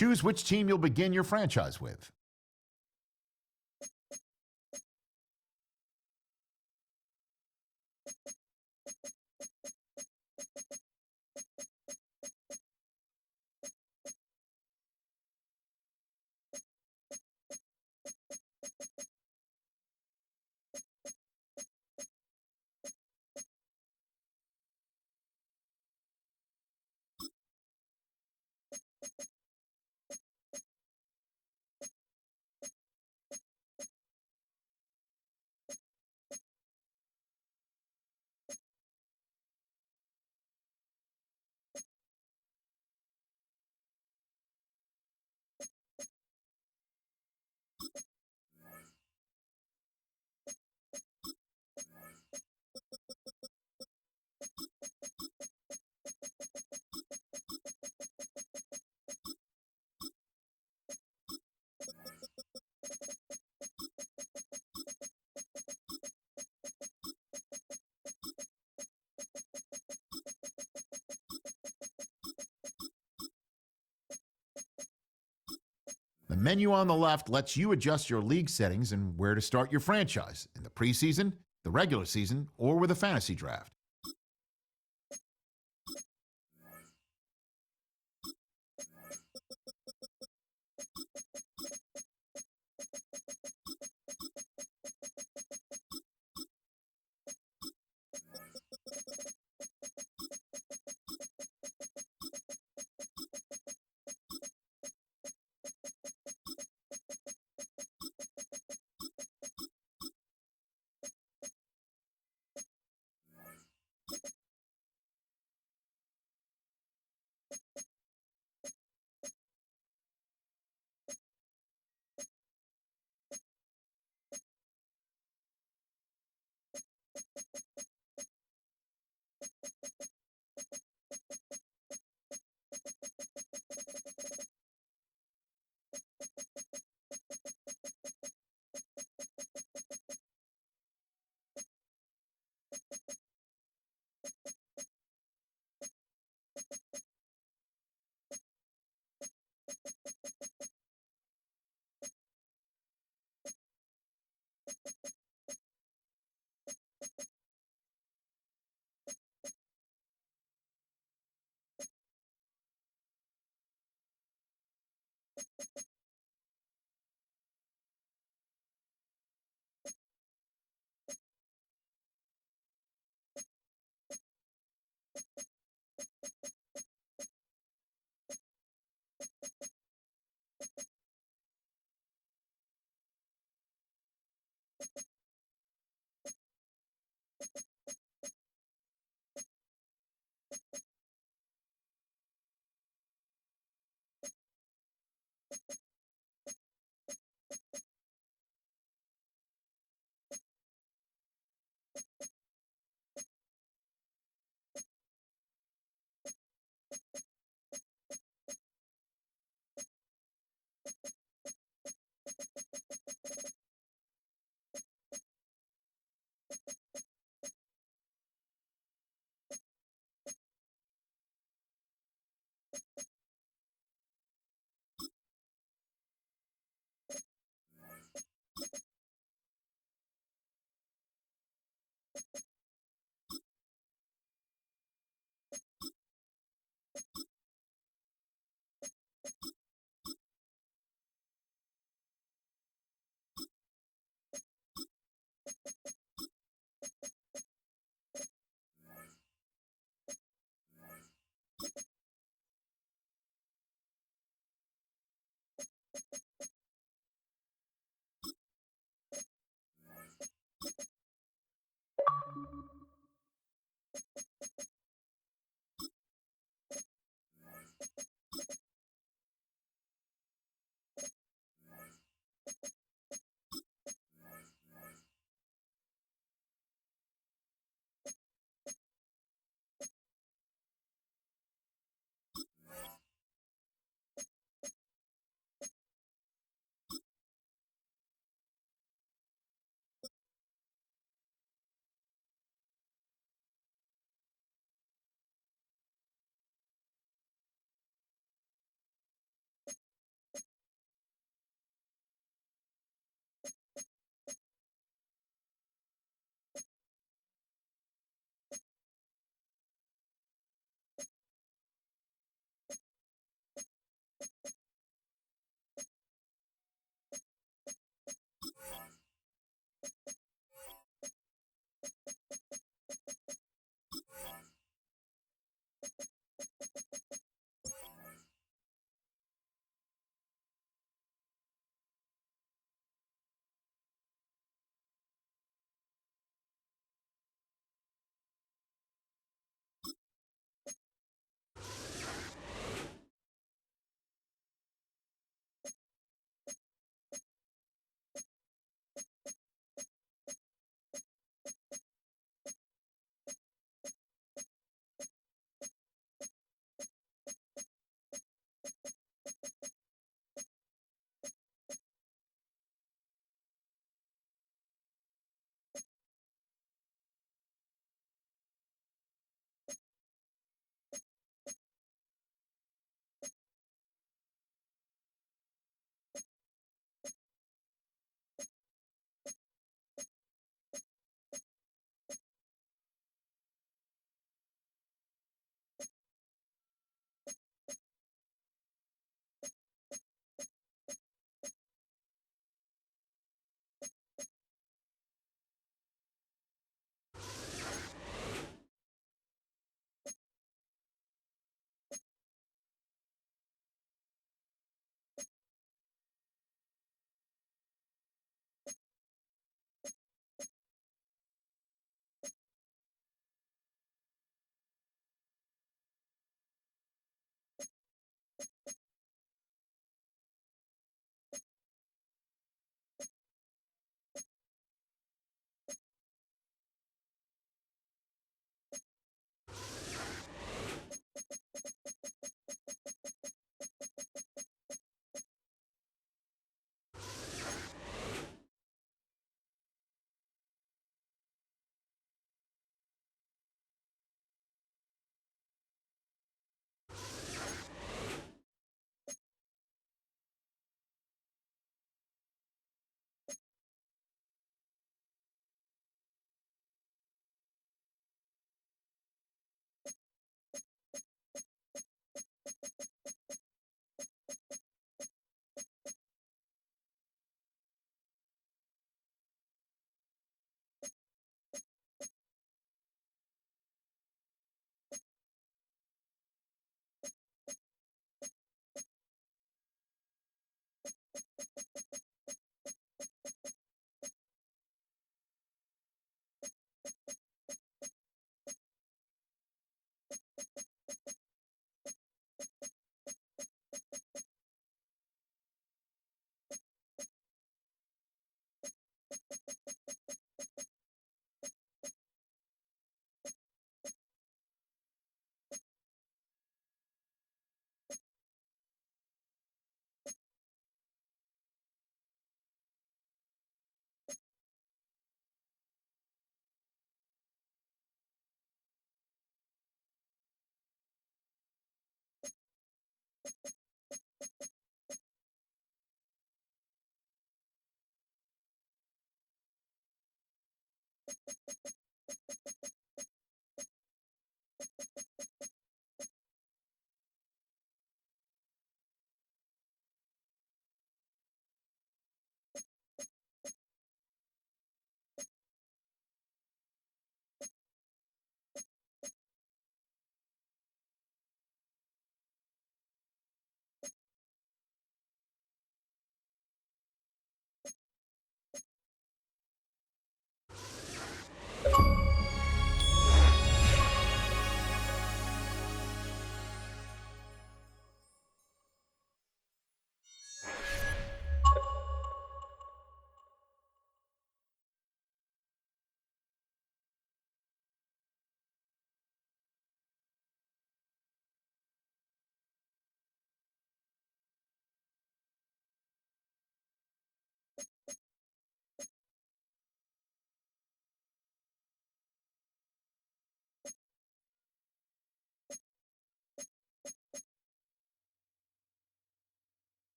Choose which team you'll begin your franchise with. The menu on the left lets you adjust your league settings and where to start your franchise in the preseason, the regular season, or with a fantasy draft.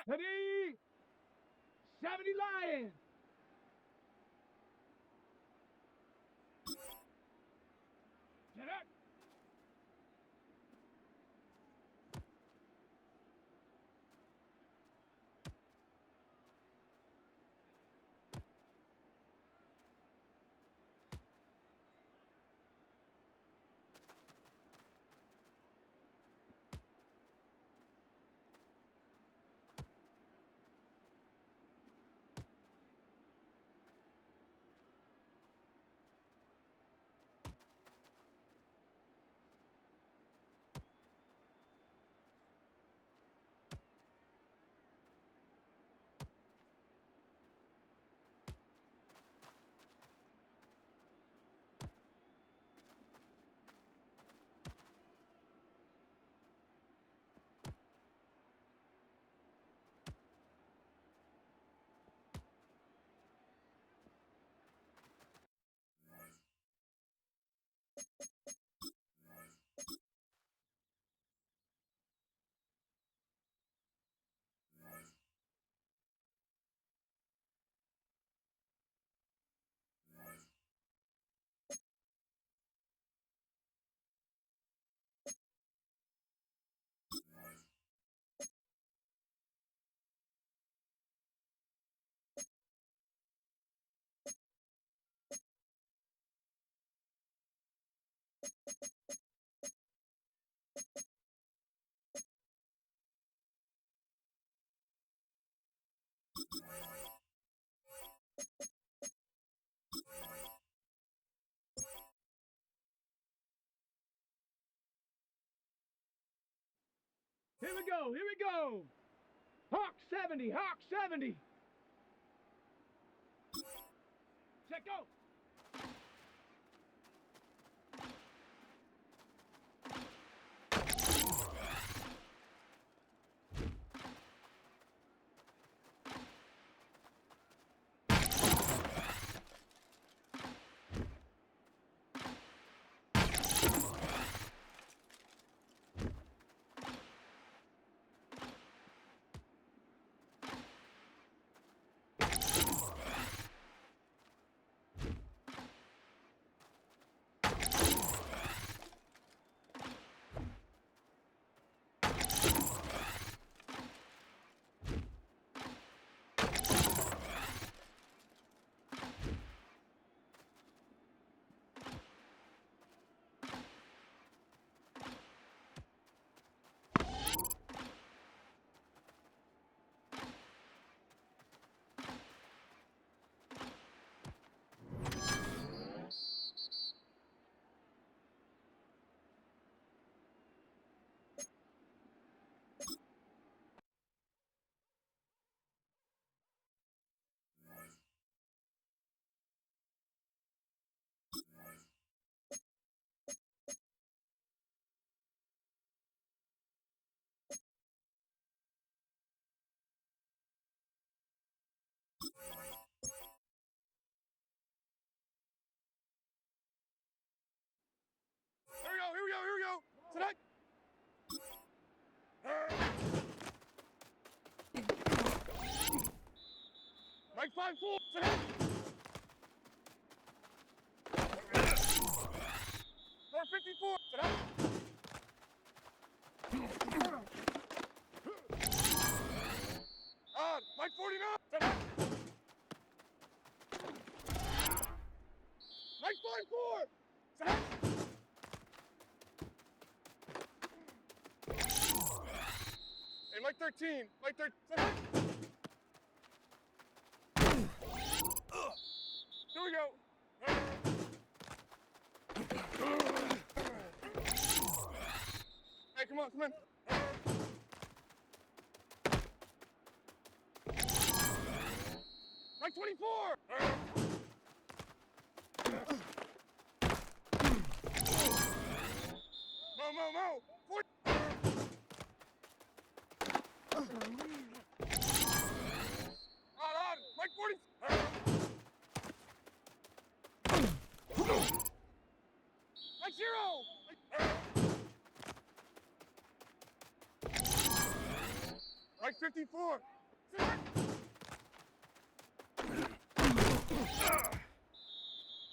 Ready? 70 Lions. Get up. Here we go. Here we go. Hawk 70. Hawk 70. Check go. Here we go. Here we go. Tonight. Mike 5-4. Tonight. 454. Tonight. On. Mike 49. Tonight. Mike 5-4. Tonight. Hey, Mike 13. Mike 13. Tonight. Here we go. Hey, come on, come in. Mike 24. Mo. 40. On. Mike 40. Mike 0. Mike 54.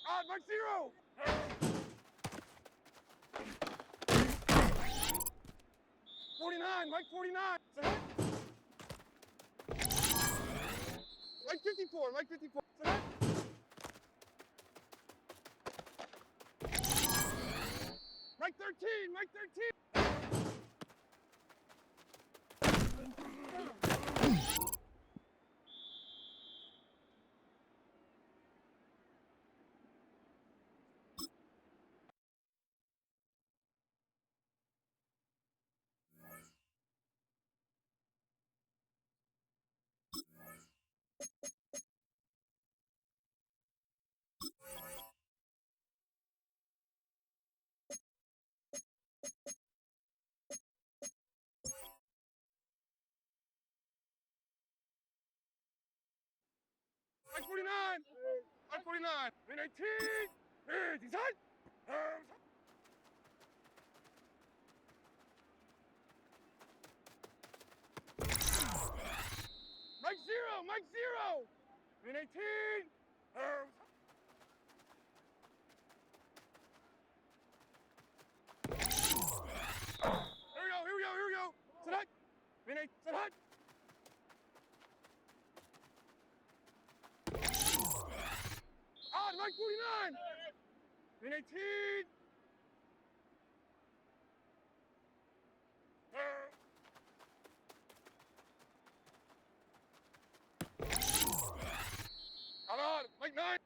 Odd, Mike 0. Mike 49. Mike 54. Mike 54. Mike 13. Mike 13. Mike 49. Mike 49. Win 18. Design. Mike 0. Mike 0. Win 18. Here we go. Sit hut. Win 8. Sit hut. Odd, Mike 49. Win 18. On, Mike 9.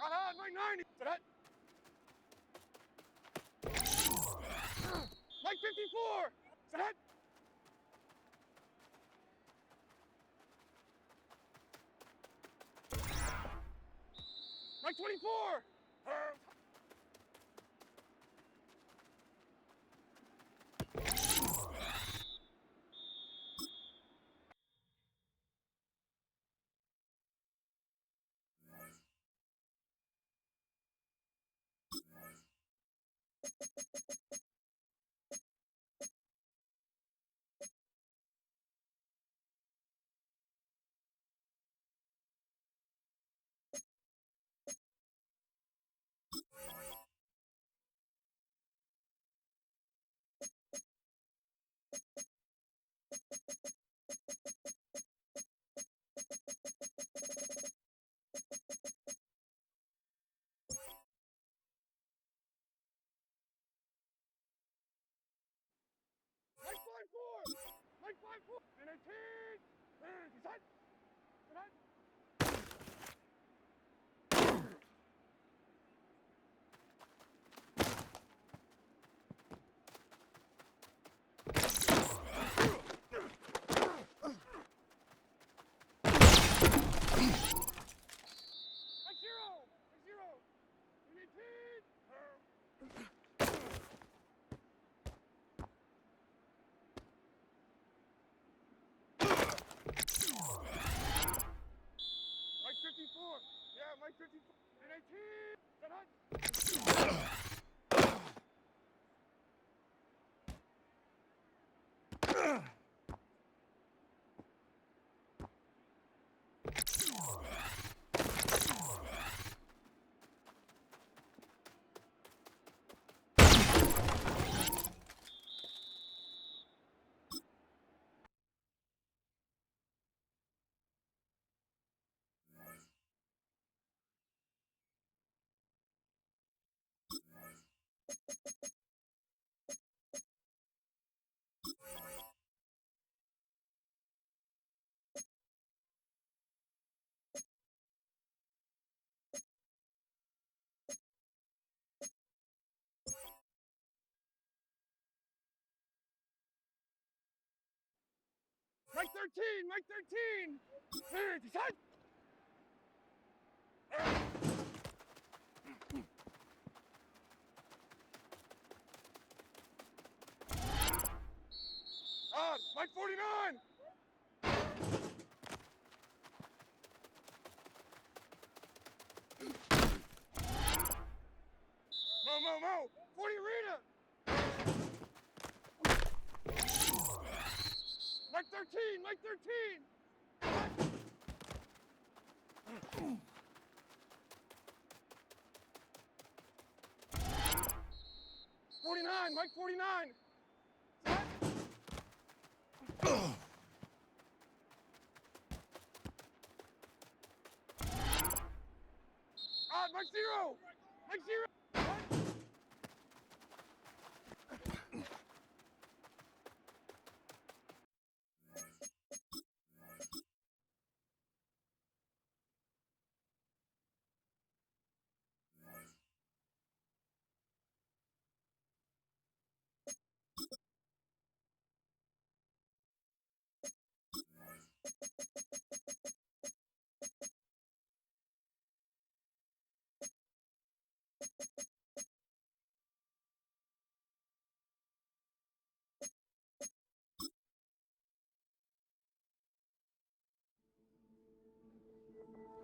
On, Mike 90. Sit hut. Mike 54. Sit hut. Mike 24. Mike 5-4. Mike 5-4. Win 18. Design. Sit hut. Mike 0. Mike 0. Win 18. Mike 54. Yeah, Mike 54. Win 18. Sit hut. Mike 13. Mike 13. Design. On, Mike 49. 13, Mike 13. 49, Mike 49. Mike 0. Mike 0.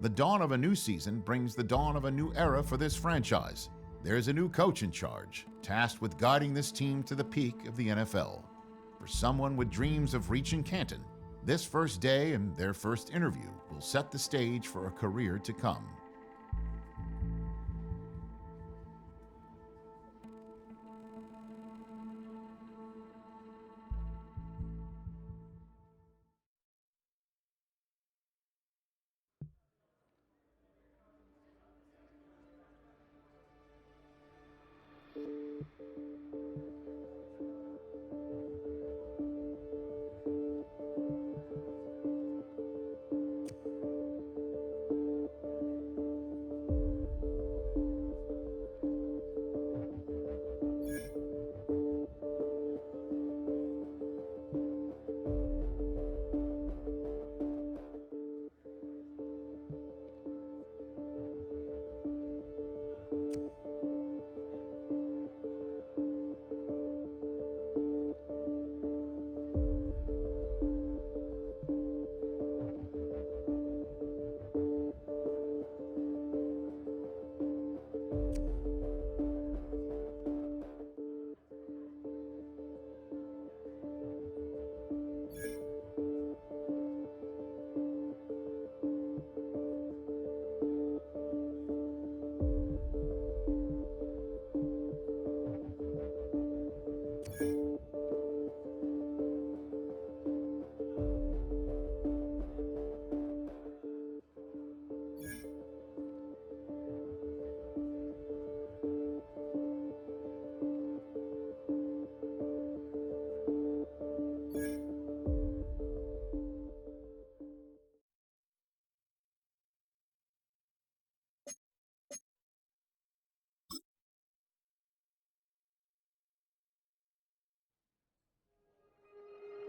The dawn of a new season brings the dawn of a new era for this franchise. There's a new coach in charge, tasked with guiding this team to the peak of the NFL. For someone with dreams of reaching Canton, this first day and their first interview will set the stage for a career to come.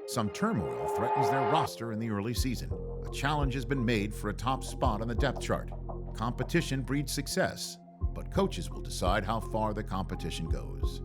Some turmoil threatens their roster in the early season. A challenge has been made for a top spot on the depth chart. Competition breeds success, but coaches will decide how far the competition goes.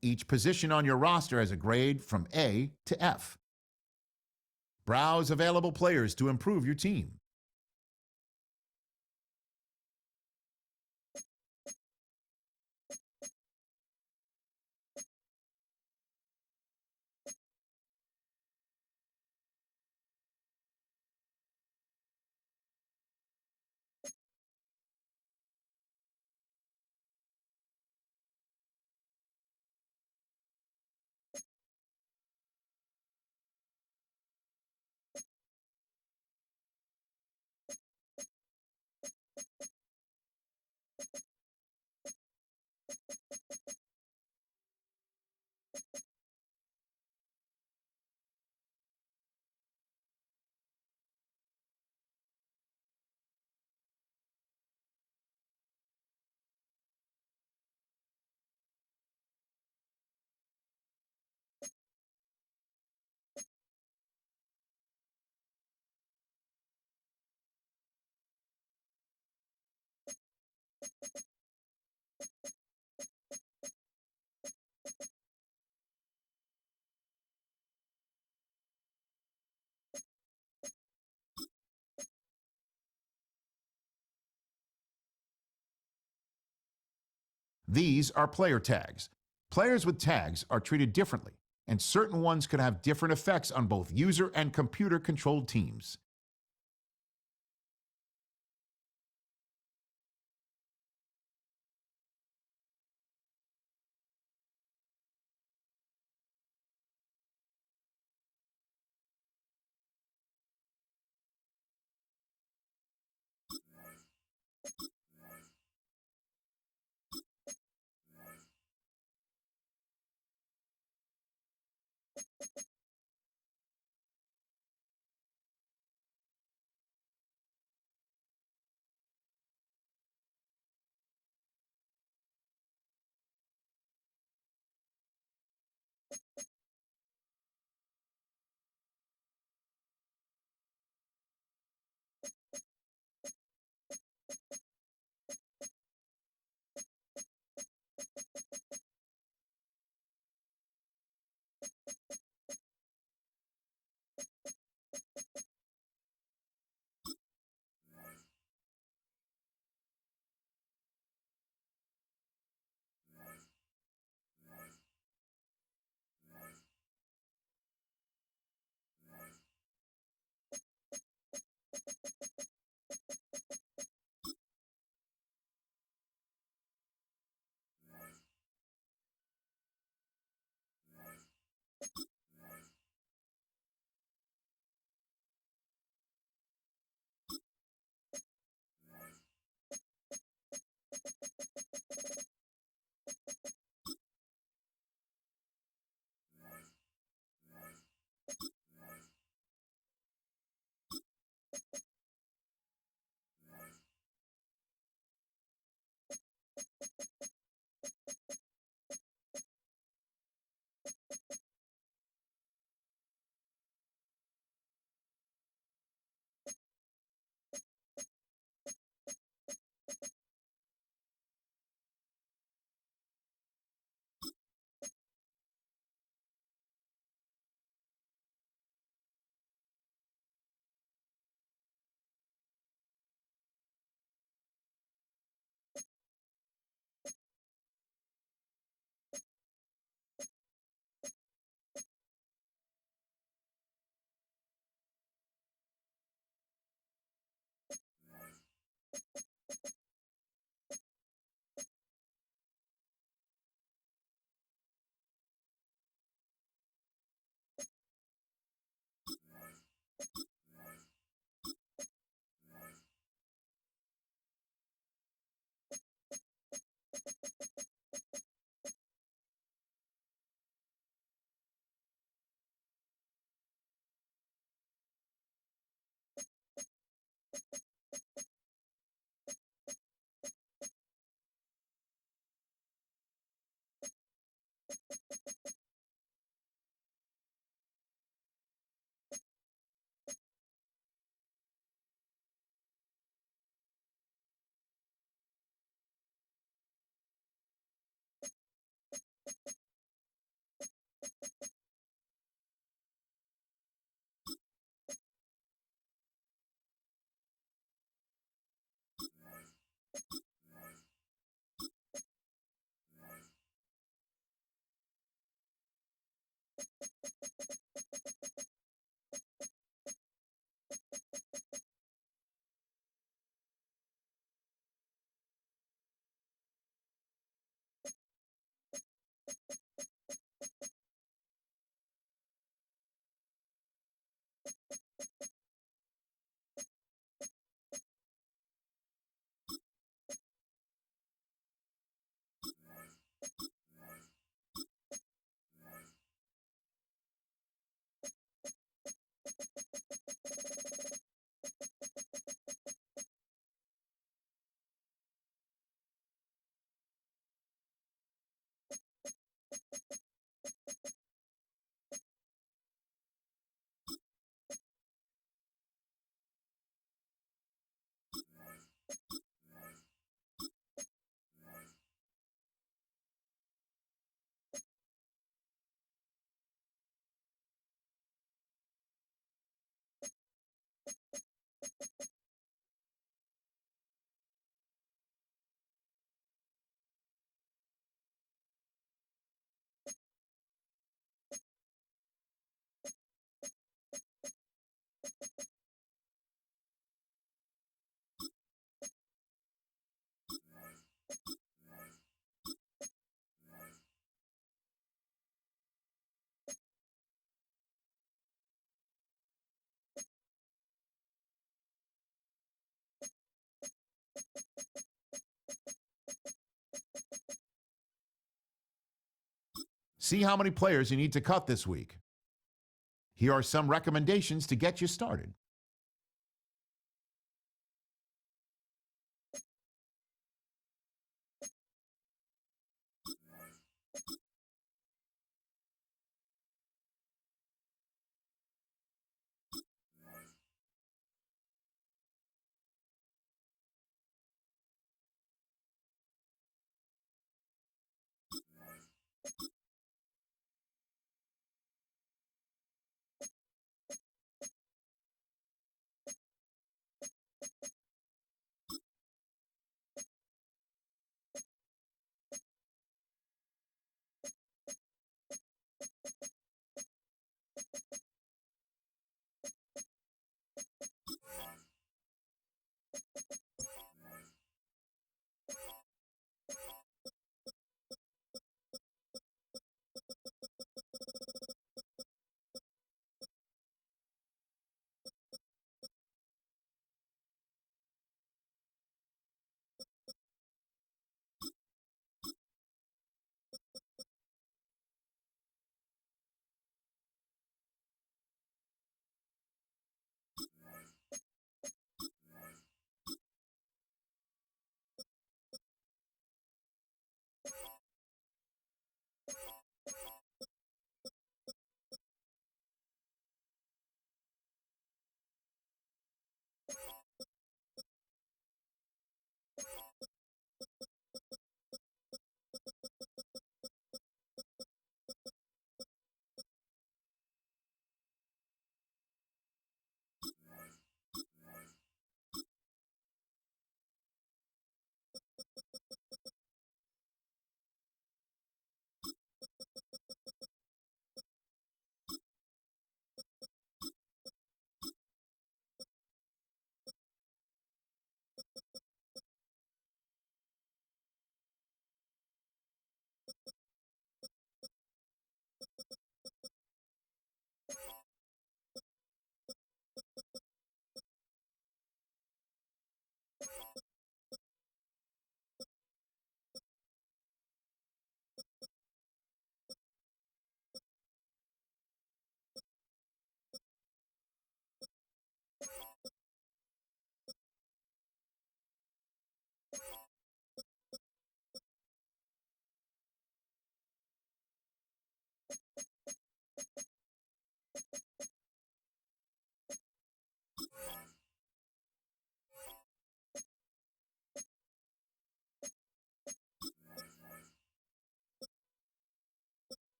Each position on your roster has a grade from A to F. Browse available players to improve your team. These are player tags. Players with tags are treated differently, and certain ones could have different effects on both user and computer-controlled teams. See how many players you need to cut this week. Here are some recommendations to get you started.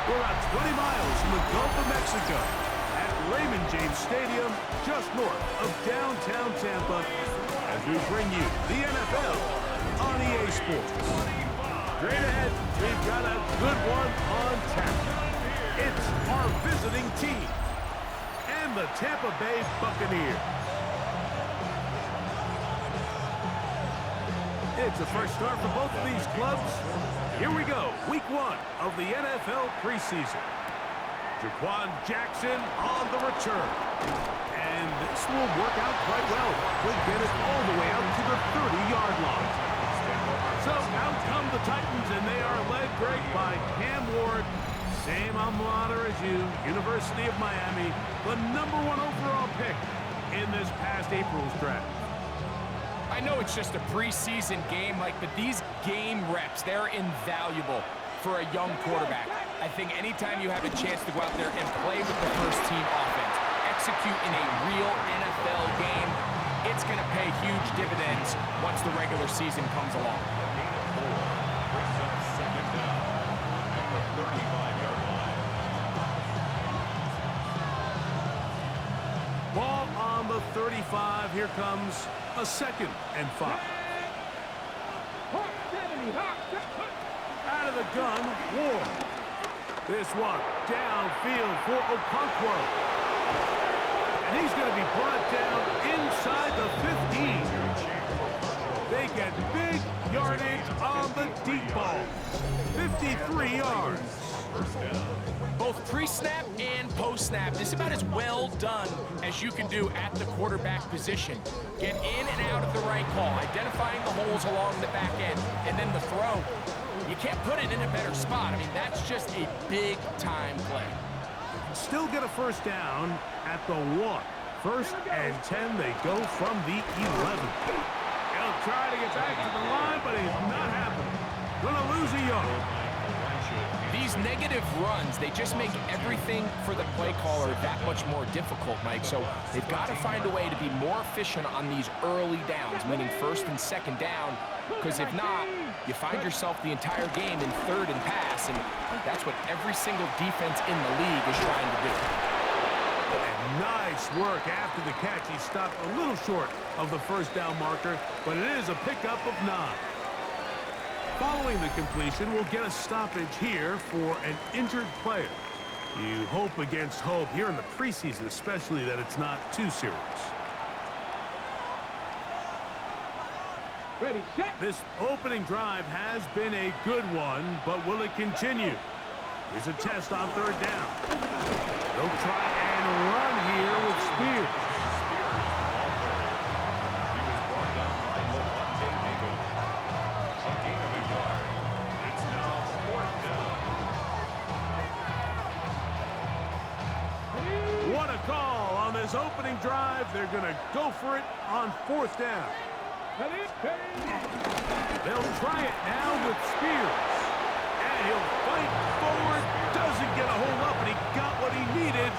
We're about 20 miles from the Gulf of Mexico at Raymond James Stadium, just north of downtown Tampa, as we bring you the NFL on EA Sports. Straight ahead, we've got a good one on tap. It's our visiting team and the Tampa Bay Buccaneers. It's a fresh start for both of these clubs. Here we go, week 1 of the NFL preseason. Jaquan Jackson on the return. And this will work out quite well. He'll get it all the way out to the 30-yard line. So out come the Titans, and they are led, Greg, by Cam Ward. Same alma mater as you, University of Miami, the #1 overall pick in this past April's draft. I know it's just a preseason game, Mike, but these game reps, they're invaluable for a young quarterback. I think anytime you have a chance to go out there and play with the first-team offense, execute in a real NFL game, it's going to pay huge dividends once the regular season comes along. Ball on the 35. Here comes a 2nd and 5. Out of the gun, Ward. This one downfield for Okonkwo. And he's going to be brought down inside the 15. They get big yardage on the deep ball. 53 yards. Both pre-snap and post-snap, this is about as well done as you can do at the quarterback position. Get in and out of the right call, identifying the holes along the back end, and then the throw. You can't put it in a better spot. I mean, that's just a big-time play. Still get a first down at the 1. 1st and 10, they go from the 11. He'll try to get back to the line, but he's not happening. Gonna lose a yard. These negative runs, they just make everything for the play caller that much more difficult, Mike. So they've got to find a way to be more efficient on these early downs, meaning 1st and 2nd down, because if not, you find yourself the entire game in 3rd and pass, and that's what every single defense in the league is trying to do. And nice work after the catch. He stopped a little short of the first down marker, but it is a pickup of 9. Following the completion, we'll get a stoppage here for an injured player. You hope against hope here in the preseason, especially that it's not too serious. Ready, set. This opening drive has been a good one, but will it continue? Here's a test on 3rd down. They'll try and run here with Spears. What a call on this opening drive. They're going to go for it on 4th down. They'll try it now with Spears. And he'll fight forward. Doesn't get a hold up, and he got what he needed.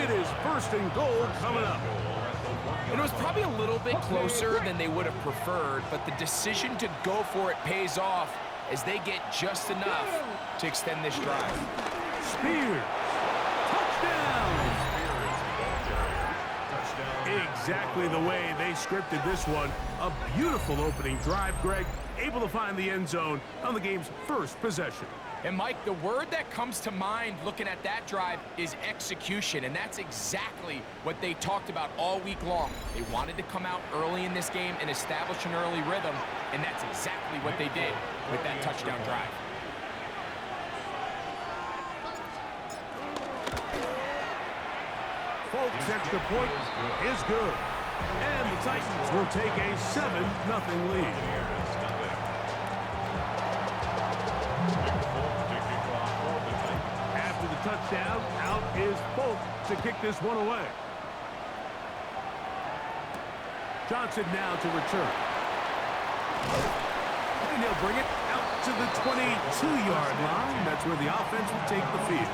It is 1st and goal coming up. It was probably a little bit closer than they would have preferred, but the decision to go for it pays off as they get just enough to extend this drive. Spears. Touchdown. Exactly the way they scripted this one. A beautiful opening drive, Greg. Able to find the end zone on the game's 1st possession. And, Mike, the word that comes to mind looking at that drive is execution, and that's exactly what they talked about all week long. They wanted to come out early in this game and establish an early rhythm, and that's exactly what they did with that touchdown drive. Folks, extra point is good. And the Titans will take a 7-0 lead. After the touchdown, out is Folk to kick this one away. Johnson now to return. And he'll bring it out to the 22-yard line. That's where the offense will take the field.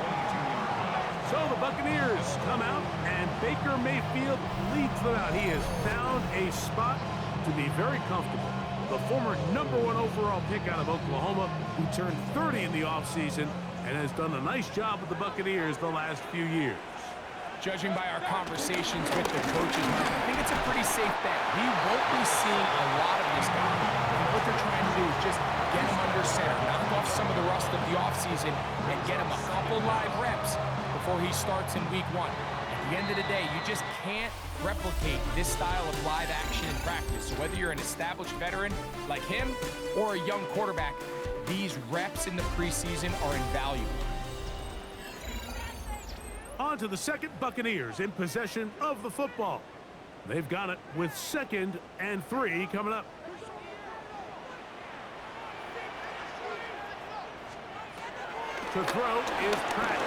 So the Buccaneers come out, and Baker Mayfield leads them out. He has found a spot to be very comfortable. The former #1 overall pick out of Oklahoma, who turned 30 in the offseason and has done a nice job with the Buccaneers the last few years. Judging by our conversations with the coaches, I think it's a pretty safe bet. We won't be seeing a lot of this guy. What they're trying to do is just get him under center, knock off some of the rust of the offseason, and get him a couple live reps before he starts in week 1. At the end of the day, you just can't replicate this style of live action in practice. So whether you're an established veteran like him or a young quarterback, these reps in the preseason are invaluable. On to the second. Buccaneers in possession of the football. They've got it with 2nd and 3 coming up. To throw is Pratt.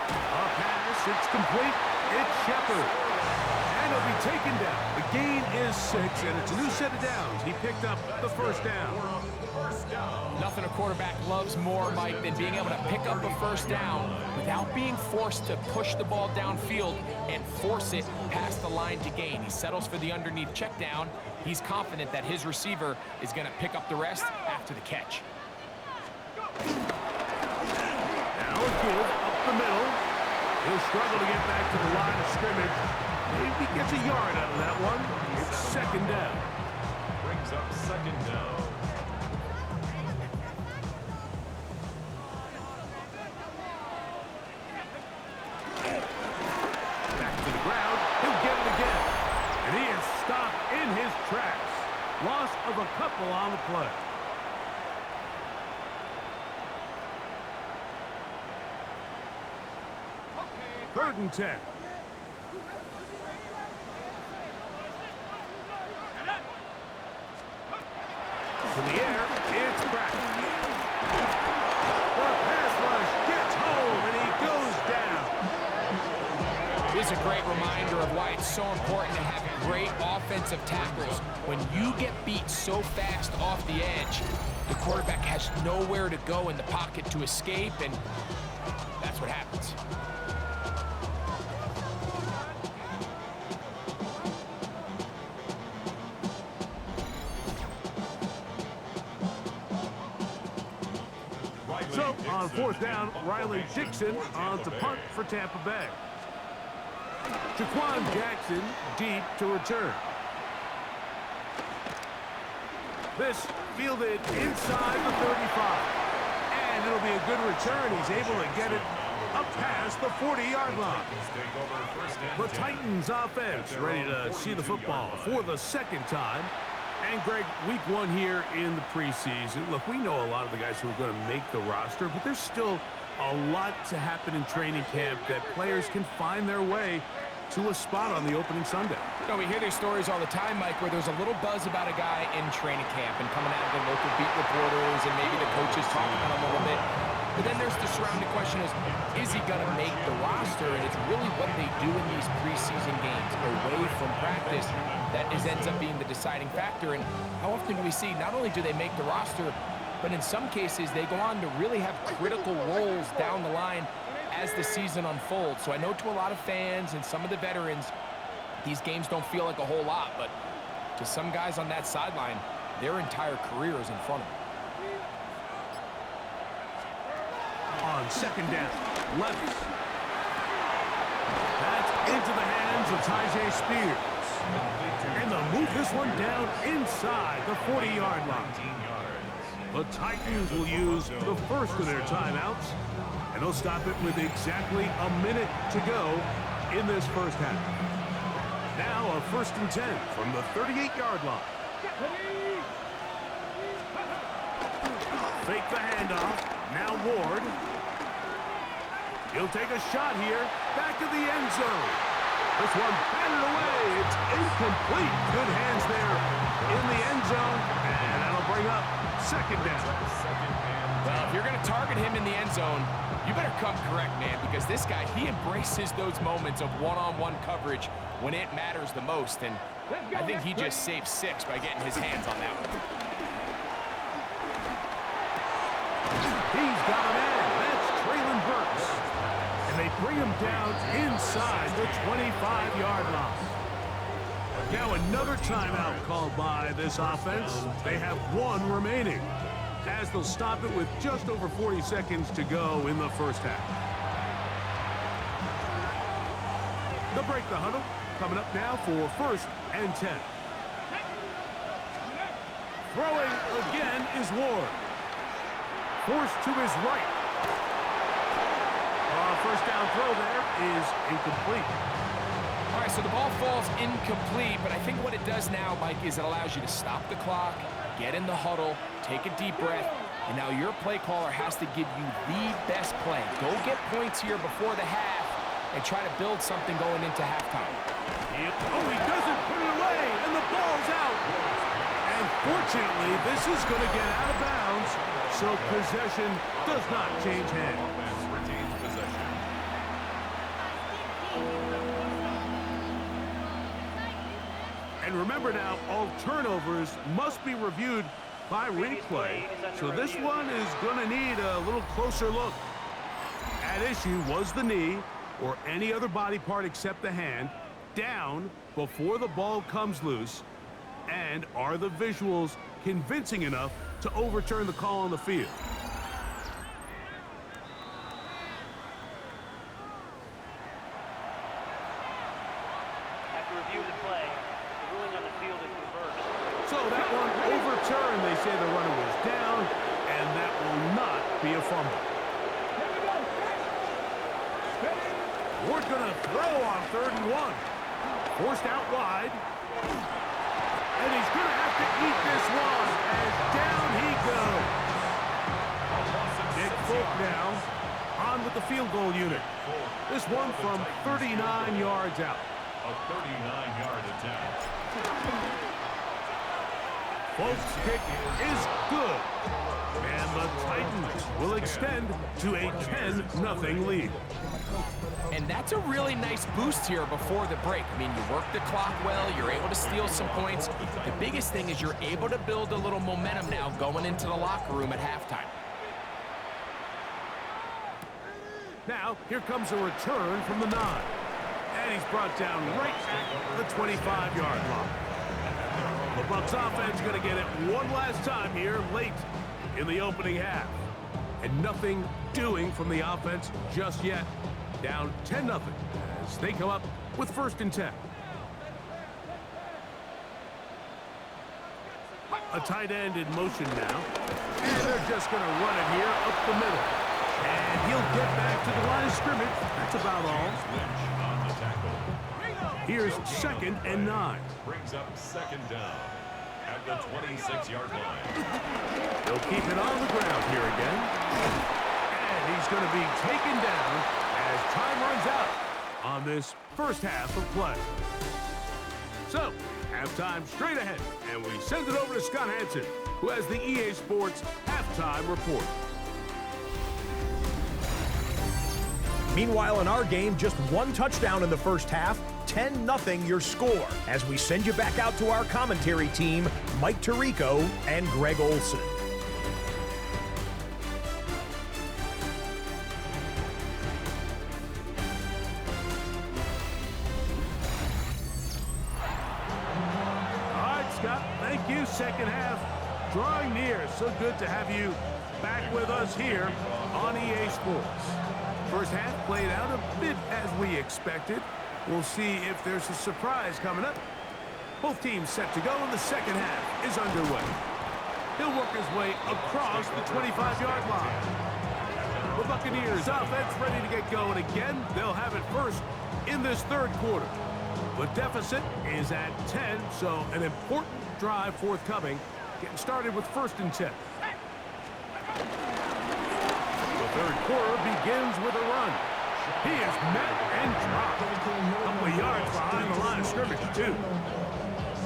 A pass, it's complete. It's Shepard. And he'll be taken down. The gain is 6, and it's a new set of downs. He picked up the first down. Nothing a quarterback loves more, Mike, than being able to pick up a first down without being forced to push the ball downfield and force it past the line to gain. He settles for the underneath check down. He's confident that his receiver is going to pick up the rest after the catch. Now a give up the middle. He'll struggle to get back to the line of scrimmage. Maybe gets a yard out of that one. It's 2nd down. Brings up 2nd down. Back to the ground. He'll get it again. And he is stopped in his tracks. Loss of a couple on the play. Third and 10. To the air, it's Pratt. The pass rush gets home, and he goes down. This is a great reminder of why it's so important to have great offensive tackles. When you get beat so fast off the edge, the quarterback has nowhere to go in the pocket to escape, and that's what happens. So, on 4th down, Riley Dixon on to punt for Tampa Bay. Jaquan Jackson deep to return. This fielded inside the 35. And it'll be a good return. He's able to get it up past the 40-yard line. The Titans offense ready to see the football for the 2nd time. And, Greg, week 1 here in the preseason. Look, we know a lot of the guys who are going to make the roster, but there's still a lot to happen in training camp that players can find their way to a spot on the opening Sunday. You know, we hear these stories all the time, Mike, where there's a little buzz about a guy in training camp and coming out of the local beat reporters and maybe the coaches talking about him a little bit. But then there's the surrounding question is he going to make the roster? And it's really what they do in these preseason games away from practice that ends up being the deciding factor. And how often do we see not only do they make the roster, but in some cases they go on to really have critical roles down the line as the season unfolds. So I know to a lot of fans and some of the veterans, these games don't feel like a whole lot, but to some guys on that sideline, their entire career is in front of them. On 2nd down, Levis. That's into the hands of Tyjae Spears. And they'll move this one down inside the 40-yard line. The Titans will use the first of their timeouts, and they'll stop it with exactly a minute to go in this first half. Now a 1st and 10 from the 38-yard line. Fake the handoff. Now Ward. He'll take a shot here. Back of the end zone. This one batted away. It's incomplete. Good hands there in the end zone, and that'll bring up second down. Well, if you're going to target him in the end zone, you better come correct, man, because this guy, he embraces those moments of one-on-one coverage when it matters the most, and I think he just saved 6 by getting his hands on that one. He's got a man. That's Traylon Burks. And they bring him down inside the 25-yard line. Now another timeout called by this offense. They have 1 remaining, as they'll stop it with just over 40 seconds to go in the first half. They'll break the huddle. Coming up now for 1st and 10. Throwing again is Ward. Forced to his right. First down throw there is incomplete. All right, so the ball falls incomplete, but I think what it does now, Mike, is it allows you to stop the clock, get in the huddle, take a deep breath, and now your play caller has to give you the best play. Go get points here before the half and try to build something going into halftime. Oh, he doesn't put it away, and the ball's out. And fortunately, this is going to get out of bounds, so possession does not change hands. Offense retains possession. And remember now, all turnovers must be reviewed by replay, so this one is going to need a little closer look. At issue was the knee, or any other body part except the hand, down before the ball comes loose, and are the visuals convincing enough to overturn the call on the field? After review of the play, the ruling on the field is reversed. So that one overturned. They say the runner was down, and that will not be a fumble. Ward's going to throw on 3rd and 1. Forced out wide. And he's going to have to eat this one as down he goes. Nick Folk now on with the field goal unit. This one from 39 yards out. A 39-yard attempt. Folk's kick is good. And the Titans will extend to a 10-0 lead. And that's a really nice boost here before the break. I mean, you work the clock well, you're able to steal some points. The biggest thing is you're able to build a little momentum now going into the locker room at halftime. Now, here comes a return from the 9. And he's brought down right at the 25-yard line. The Bucs offense going to get it one last time here late in the opening half. And nothing doing from the offense just yet. Down 10-0 as they come up with 1st and 10. A tight end in motion now. And they're just going to run it here up the middle. And he'll get back to the line of scrimmage. That's about all. Lynch on the tackle. Here's 2nd and 9. Brings up 2nd down at the 26-yard line. They'll keep it on the ground here again. And he's going to be taken down as time runs out on this first half of play. So, halftime straight ahead, and we send it over to Scott Hansen, who has the EA Sports halftime report. Meanwhile, in our game, just 1 touchdown in the first half, 10-0 your score, as we send you back out to our commentary team, Mike Tirico and Greg Olson. Scott, thank you. Second half drawing near. So good to have you back with us here on EA Sports. First half played out a bit as we expected. We'll see if there's a surprise coming up. Both teams set to go, and the second half is underway. He'll work his way across the 25-yard line. The Buccaneers offense ready to get going again. They'll have it first in this 3rd quarter. The deficit is at 10, so an important drive forthcoming. Getting started with 1st and 10. The 3rd quarter begins with a run. He is met and dropped. A couple of yards behind the line of scrimmage. 2.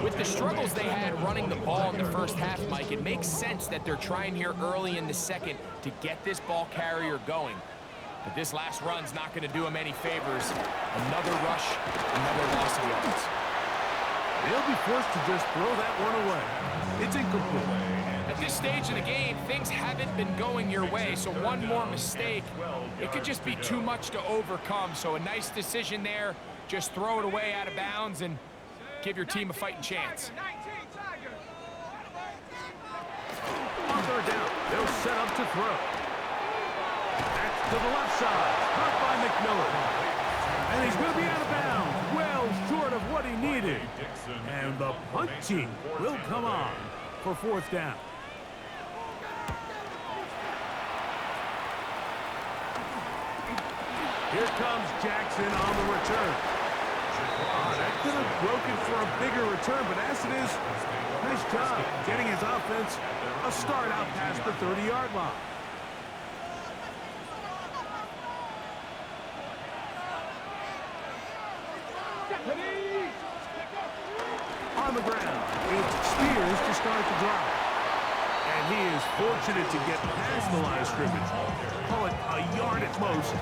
With the struggles they had running the ball in the first half, Mike, it makes sense that they're trying here early in the second to get this ball carrier going. But this last run's not going to do him any favors. Another rush, another loss of yards. They'll be forced to just throw that one away. It's incomplete. At this stage of the game, things haven't been going your way, so one more mistake, it could just be too much to overcome. So a nice decision there. Just throw it away out of bounds and give your team a fighting chance. On third down, they'll set up to throw. That's to the left side, caught by McMillan. And he's going to be out of bounds, well short of what he needed. And the punt team will come on for fourth down. Here comes Jackson on the return. That could have broken for a bigger return, but as it is, nice job getting his offense a start out past the 30-yard line. On the ground, it's Spears to start the drive. And he is fortunate to get past the line of scrimmage. Call it a yard at most.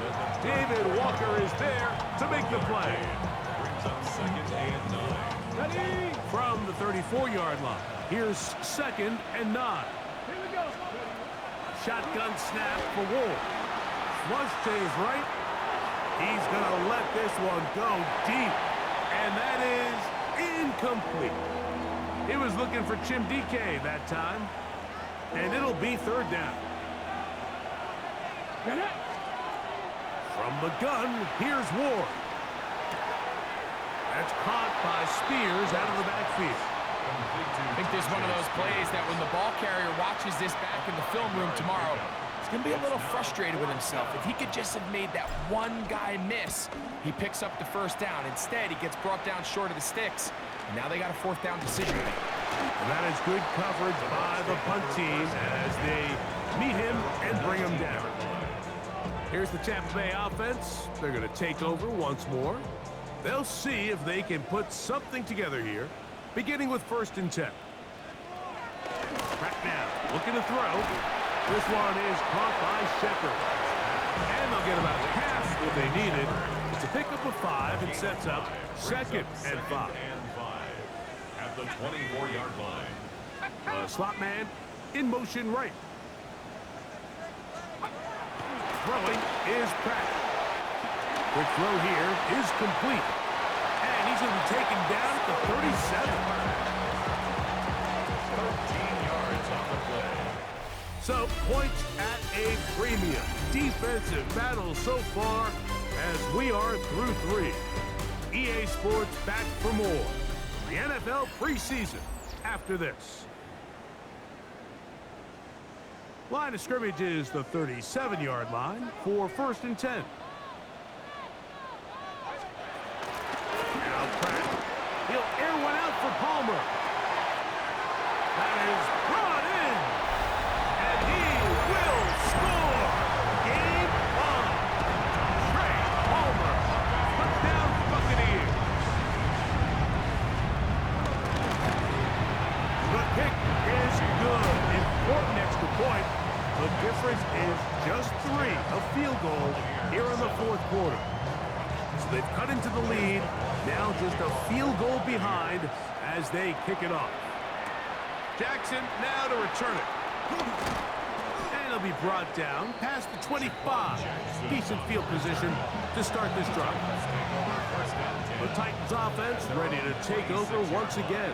David Walker is there to make the play. From the 34-yard line, here's 2nd and 9. Shotgun snap for Wolf. Flush to his right. He's going to let this one go deep. And that is incomplete. He was looking for Chim DK that time. And it'll be 3rd down. From the gun, here's Ward. That's caught by Spears out of the backfield. I think there's one of those plays that when the ball carrier watches this back in the film room tomorrow, he's going to be a little frustrated with himself. If he could just have made that one guy miss, he picks up the 1st down. Instead, he gets brought down short of the sticks. And now they got a 4th down decision to make. And that is good coverage by the punt team as they meet him and bring him down. Here's the Tampa Bay offense. They're going to take over once more. They'll see if they can put something together here, beginning with 1st and 10. Right now, looking to throw. This one is caught by Shepard. And they'll get about half what they needed. It's a pickup of 5 and sets up 2nd and 5. At the 24-yard line. Slot man in motion right. Throwing is Pratt. Quick throw here is complete. And he's going to be taken down at the 37. 13 yards on the play. So, points at a premium. Defensive battle so far as we are through 3. EA Sports back for more. The NFL preseason after this. Line of scrimmage is the 37-yard line for 1st and 10. Now Pratt, he'll air one out for Palmer. That is brought in, and he will score. Game on. Trey Palmer, touchdown Buccaneers. The kick is good. Important extra point. The difference is just 3, a field goal here in the 4th quarter. So they've cut into the lead. Now just a field goal behind as they kick it off. Jackson now to return it. And he'll be brought down past the 25. Decent field position to start this drive. The Titans offense ready to take over once again.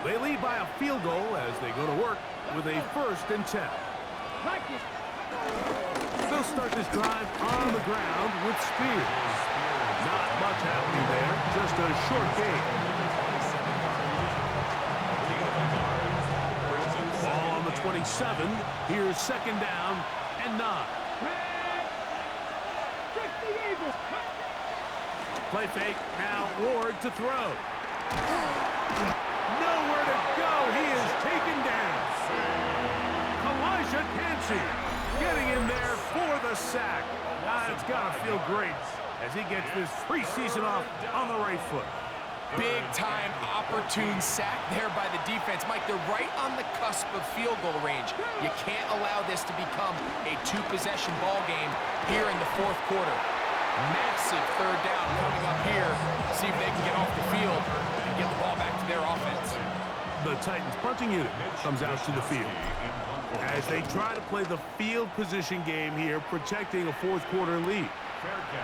They lead by a field goal as they go to work with a 1st and 10. They'll start this drive on the ground with Spears. Not much happening there, just a short game. Ball on the 27. Here's 2nd down and 9. Play fake, now Ward to throw. Nowhere to go, he is taken down. Elijah Cansey getting in there for the sack. It's got to feel great as he gets this preseason off on the right foot. Big-time opportune sack there by the defense. Mike, they're right on the cusp of field goal range. You can't allow this to become a two-possession ball game here in the fourth quarter. Massive third down coming up here. See if they can get off the field and get the ball back to their offense. The Titans punting unit comes out to the field as they try to play the field position game here, protecting a fourth quarter lead.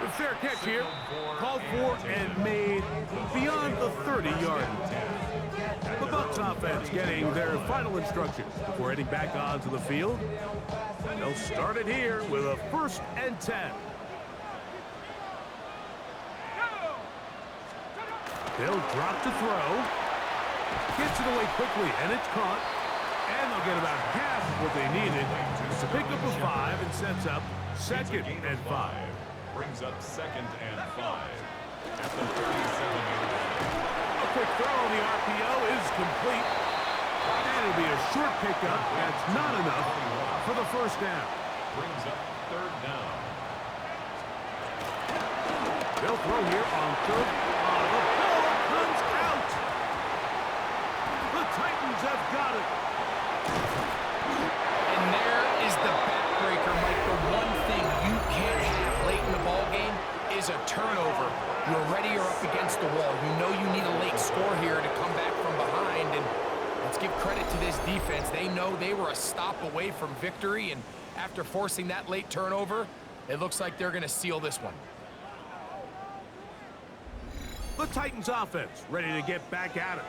A fair catch here, called for and made beyond the 30-yard line. The Bucs offense getting their final instructions before heading back onto the field. They'll start it here with a 1st and 10. They'll drop to throw. Gets it away quickly, and it's caught. And they'll get about half of what they needed to pick up a 5 and sets up 2nd and 5. Brings up 2nd and 5 at the 37-yard line. A quick throw on the RPO is complete. And it'll be a short pickup. That's not enough for the 1st down. Brings up 3rd down. They'll throw here on 3rd. The ball comes out. The Titans have got it. And there is the backbreaker, Mike. The one thing you can't have late in the ball game is a turnover. You're already up against the wall. You know you need a late score here to come back from behind. And let's give credit to this defense. They know they were a stop away from victory. And after forcing that late turnover, it looks like they're going to seal this one. The Titans offense ready to get back at it.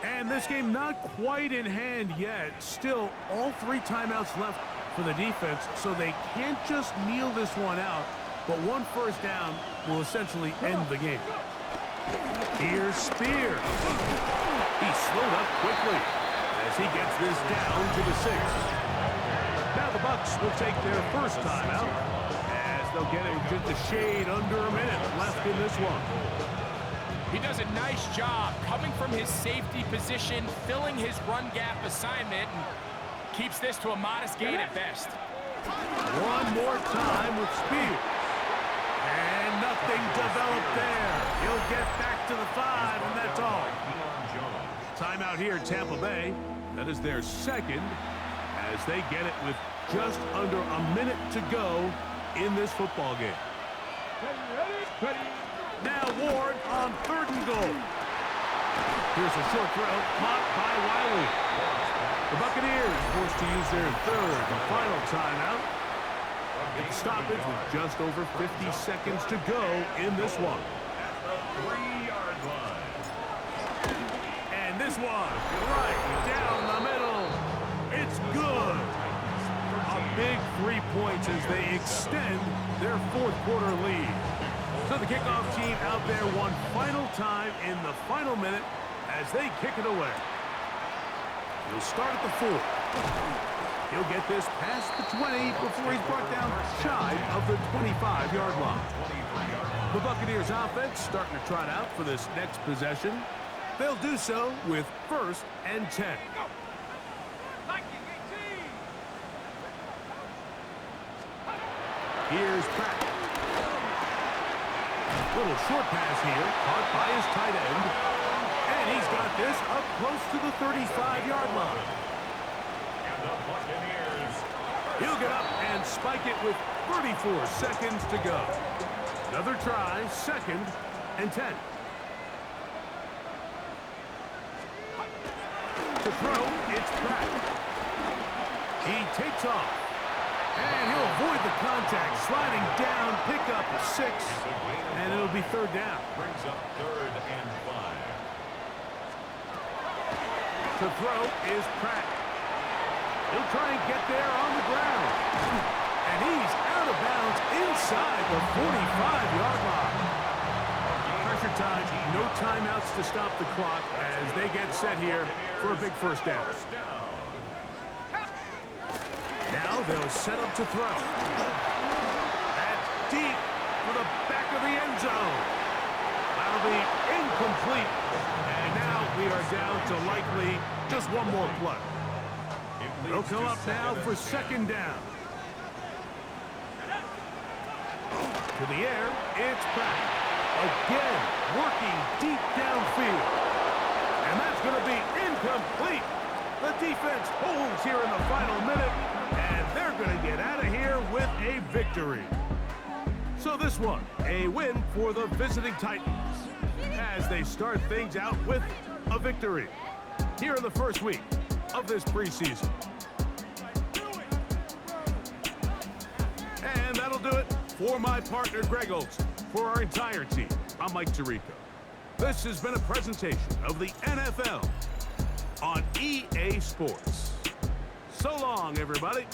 And this game not quite in hand yet. Still, all 3 timeouts left for the defense, so they can't just kneel this one out. But 1 first down will essentially end the game. Here's Spear. He slowed up quickly as he gets this down to the 6. Now the Bucs will take their 1st timeout as they'll get it just a shade under a minute left in this one. He does a nice job coming from his safety position, filling his run gap assignment, and keeps this to a modest gain at best. One more time with Spear. And nothing developed there. He'll get back to the 5, and that's all. Timeout here, Tampa Bay. That is their 2nd as they get it with just under a minute to go in this football game. Ready? Now Ward on 3rd and goal. Here's a short throw caught by Wiley. The Buccaneers forced to use their 3rd and final timeout. It's stoppage with just over 50 seconds to go in this one. 3-yard line. And this one right down the middle. It's good. A big 3 points as they extend their 4th quarter lead. So the kickoff team out there one final time in the final minute as they kick it away. He'll start at the 4. He'll get this past the 20 before he's brought down shy of the 25-yard line. The Buccaneers offense starting to trot out for this next possession. They'll do so with 1st and 10. Here's Pratt. Little short pass here, caught by his tight end. And he's got this up close to the 35-yard line. And the Buccaneers. He'll get up and spike it with 34 seconds to go. Another try, 2nd and 10. To throw, it's Pratt. He takes off. And he'll avoid the contact, sliding down, pick up a 6, and it'll be 3rd down. Brings up 3rd and 5. To throw is Pratt. He'll try and get there on the ground. And he's out of bounds inside the 45-yard line. Pressure time, no timeouts to stop the clock as they get set here for a big 1st down. Now they'll set up to throw. That's deep for the back of the end zone. That'll be incomplete. And now we are down to likely just one more play. They'll come up now for 2nd down. To the air, it's Pratt. Again, working deep downfield. to be incomplete. The defense holds here in the final minute, and they're going to get out of here with a victory. So this one, a win for the visiting Titans, as they start things out with a victory here in the first week of this preseason. And that'll do it for my partner, Greg Olson. For our entire team, I'm Mike Tirico. This has been a presentation of the NFL on EA Sports. So long, everybody.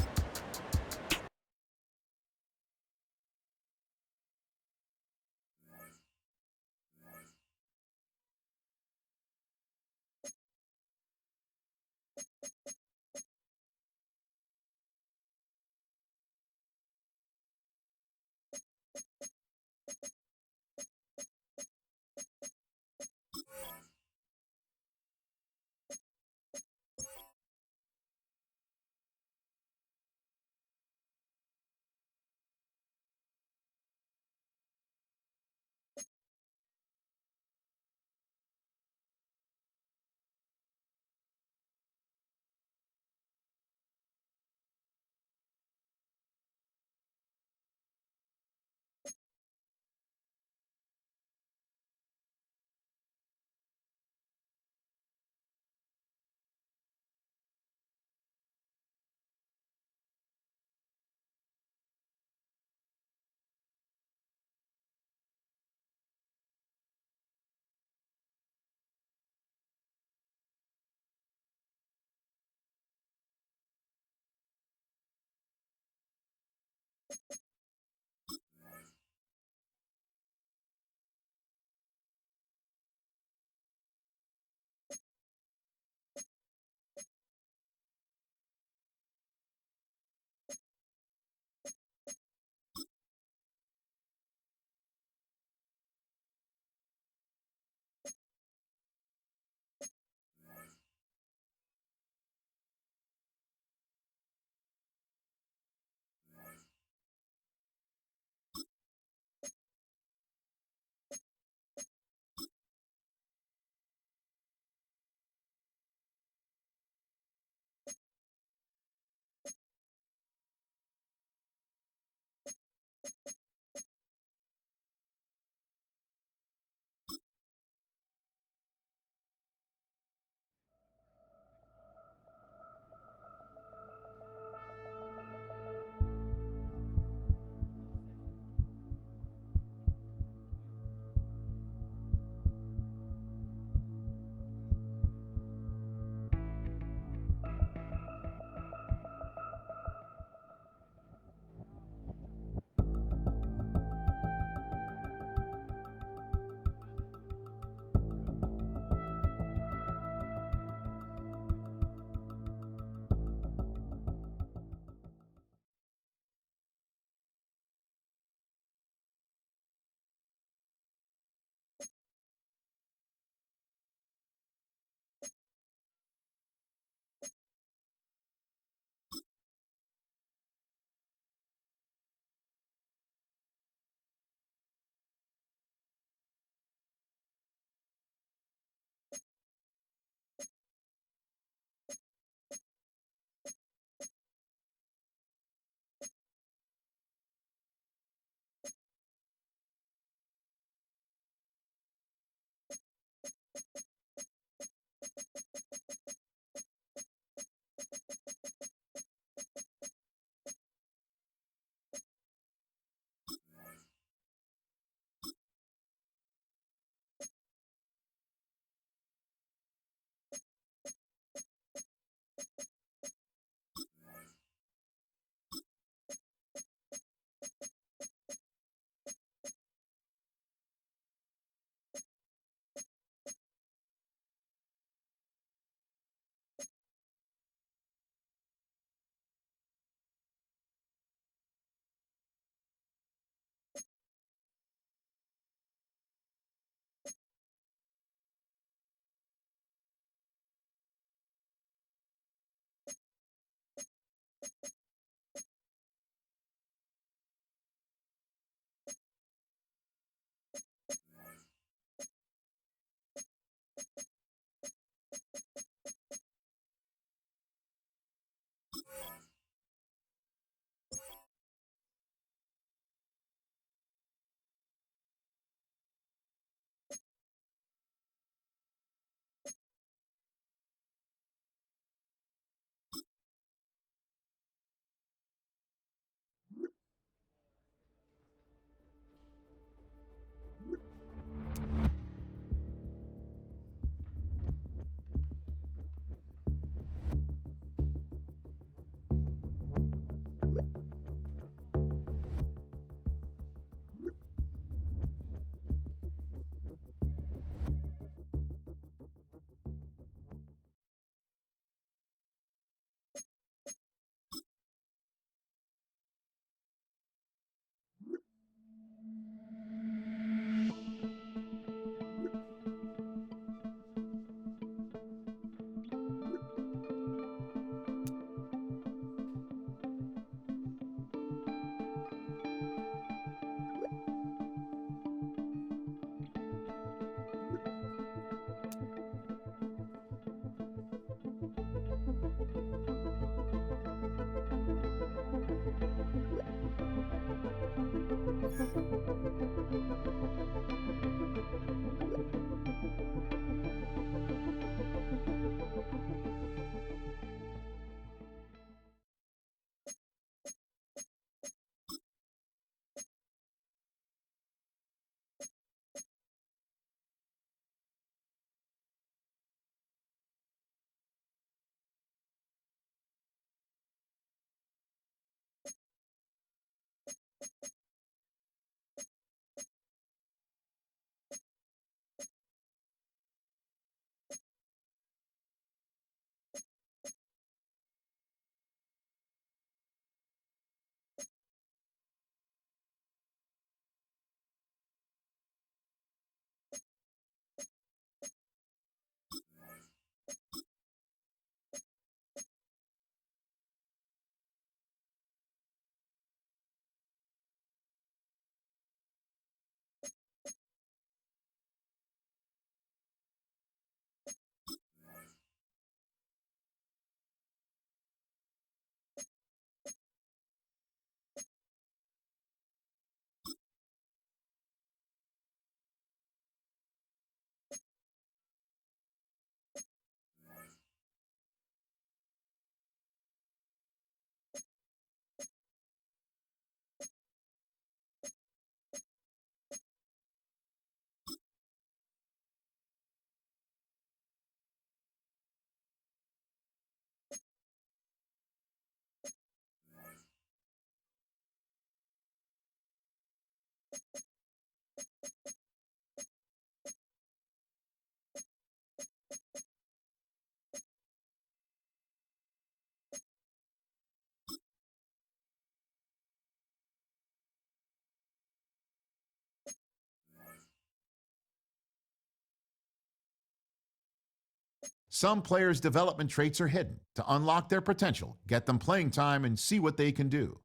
Some players' development traits are hidden. To unlock their potential, get them playing time, and see what they can do.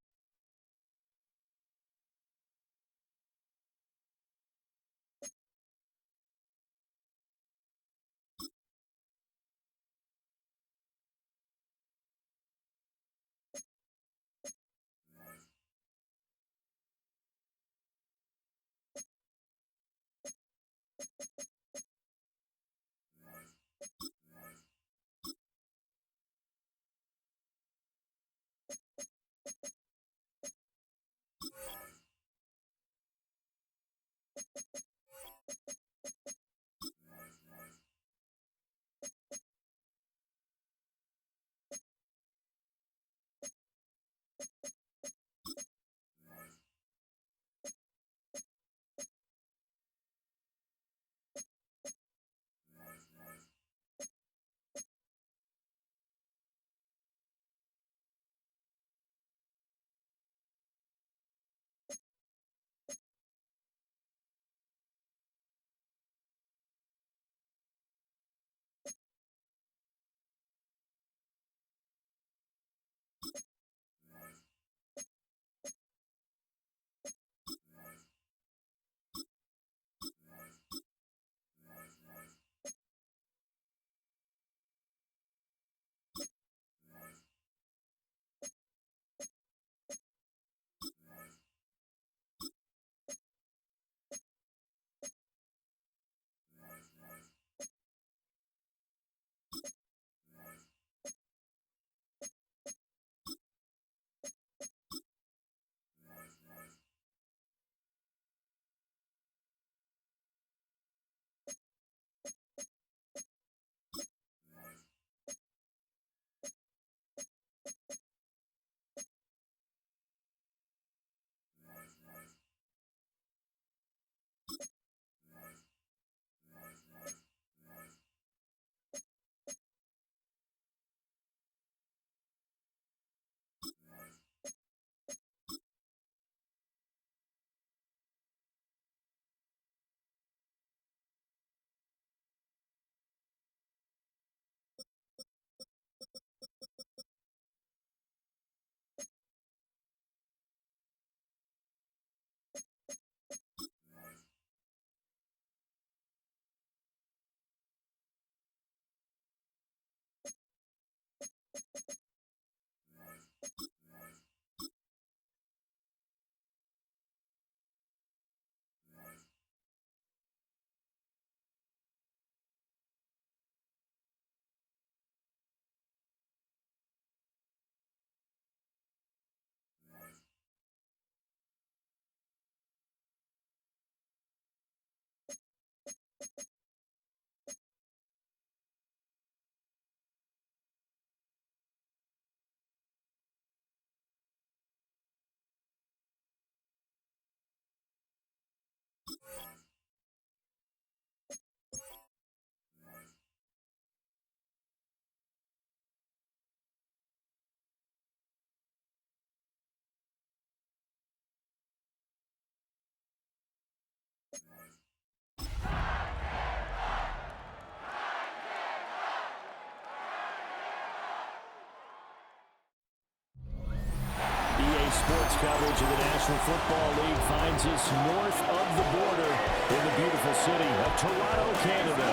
Sports coverage of the National Football League finds us north of the border in the beautiful city of Toronto, Canada.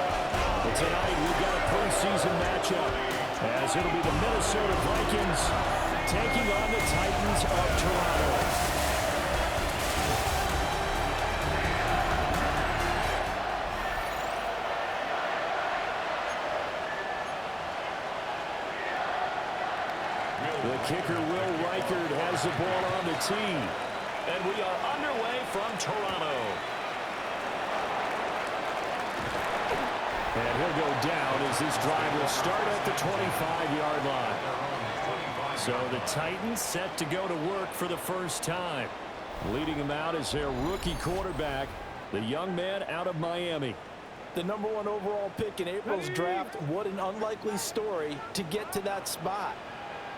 But tonight we've got a preseason matchup as it'll be the Minnesota Vikings taking on the Titans of Toronto. The kicker, Will Reichard, has the ball on the tee. And we are underway from Toronto. And he'll go down as this drive will start at the 25-yard line. So the Titans set to go to work for the first time. Leading them out is their rookie quarterback, the young man out of Miami. The #1 overall pick in April's draft. What an unlikely story to get to that spot.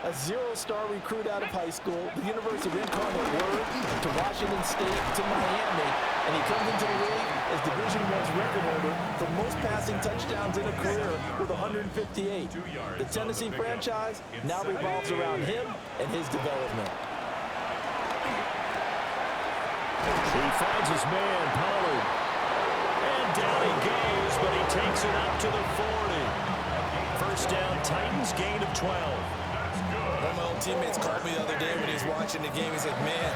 A zero-star recruit out of high school, the University of Incarnate Word, to Washington State, to Miami, and he comes into the league is Division I's record holder for most passing touchdowns in a career with 158. The Tennessee franchise now revolves around him and his development. He finds his man, Pollard. And down he goes, but he takes it up to the 40. First down, Titans, gain of 12. One of my old teammates called me the other day when he was watching the game. He said, man,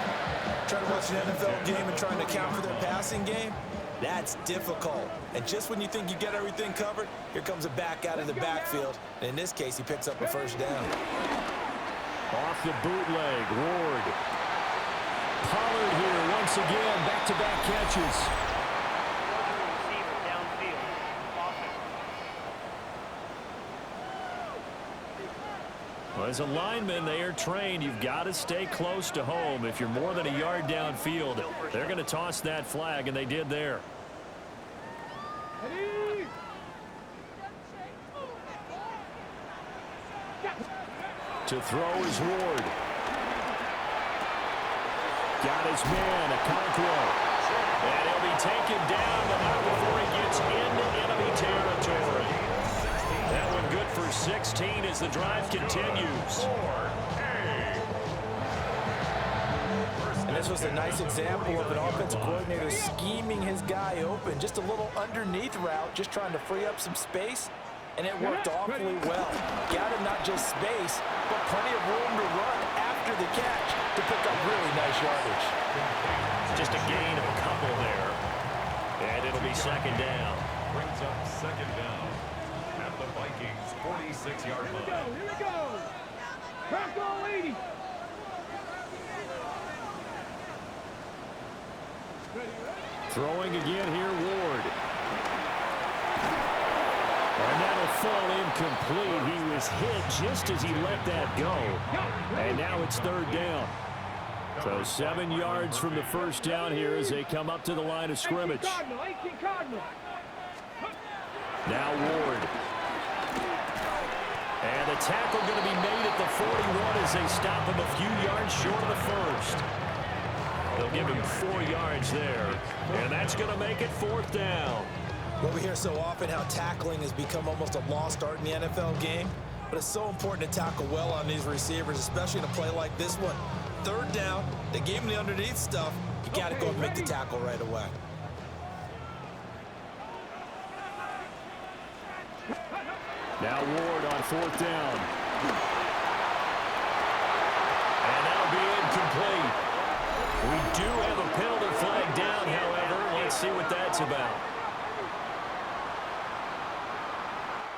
trying to watch an NFL game and trying to account for their passing game, that's difficult. And just when you think you get everything covered, here comes a back out of the backfield. And in this case, he picks up a first down. Off the bootleg, Ward. Pollard here once again, back-to-back catches. Receiver downfield. Offense. Well, as a lineman, they are trained. You've got to stay close to home. If you're more than a yard downfield, they're going to toss that flag, and they did there. To throw is Ward. Got his man, Okonkwo. And he'll be taken down, but not before he gets into enemy territory. That one good for 16 as the drive continues. And this was a nice example of an offensive coordinator scheming his guy open. Just a little underneath route, just trying to free up some space. And it worked awfully well. Got him not just space, but plenty of room to run after the catch to pick up really nice yardage. Just a gain of a couple there. And it'll be second down. Brings up second down at the Vikings' 46-yard line. Here we go. Crack all 80. Throwing again here, Ward. And that'll fall incomplete. He was hit just as he let that go. And now it's third down. So 7 yards from the first down here as they come up to the line of scrimmage. Now Ward. And the tackle going to be made at the 41 as they stop him a few yards short of the first. They'll give him 4 yards there. And that's going to make it fourth down. Well, we hear so often how tackling has become almost a lost art in the NFL game, but it's so important to tackle well on these receivers, especially in a play like this one. Third down, they gave him the underneath stuff. You got to go and make the tackle right away. Now Ward on fourth down. And that'll be incomplete. We do have a penalty flag down, however. Let's see what that's about.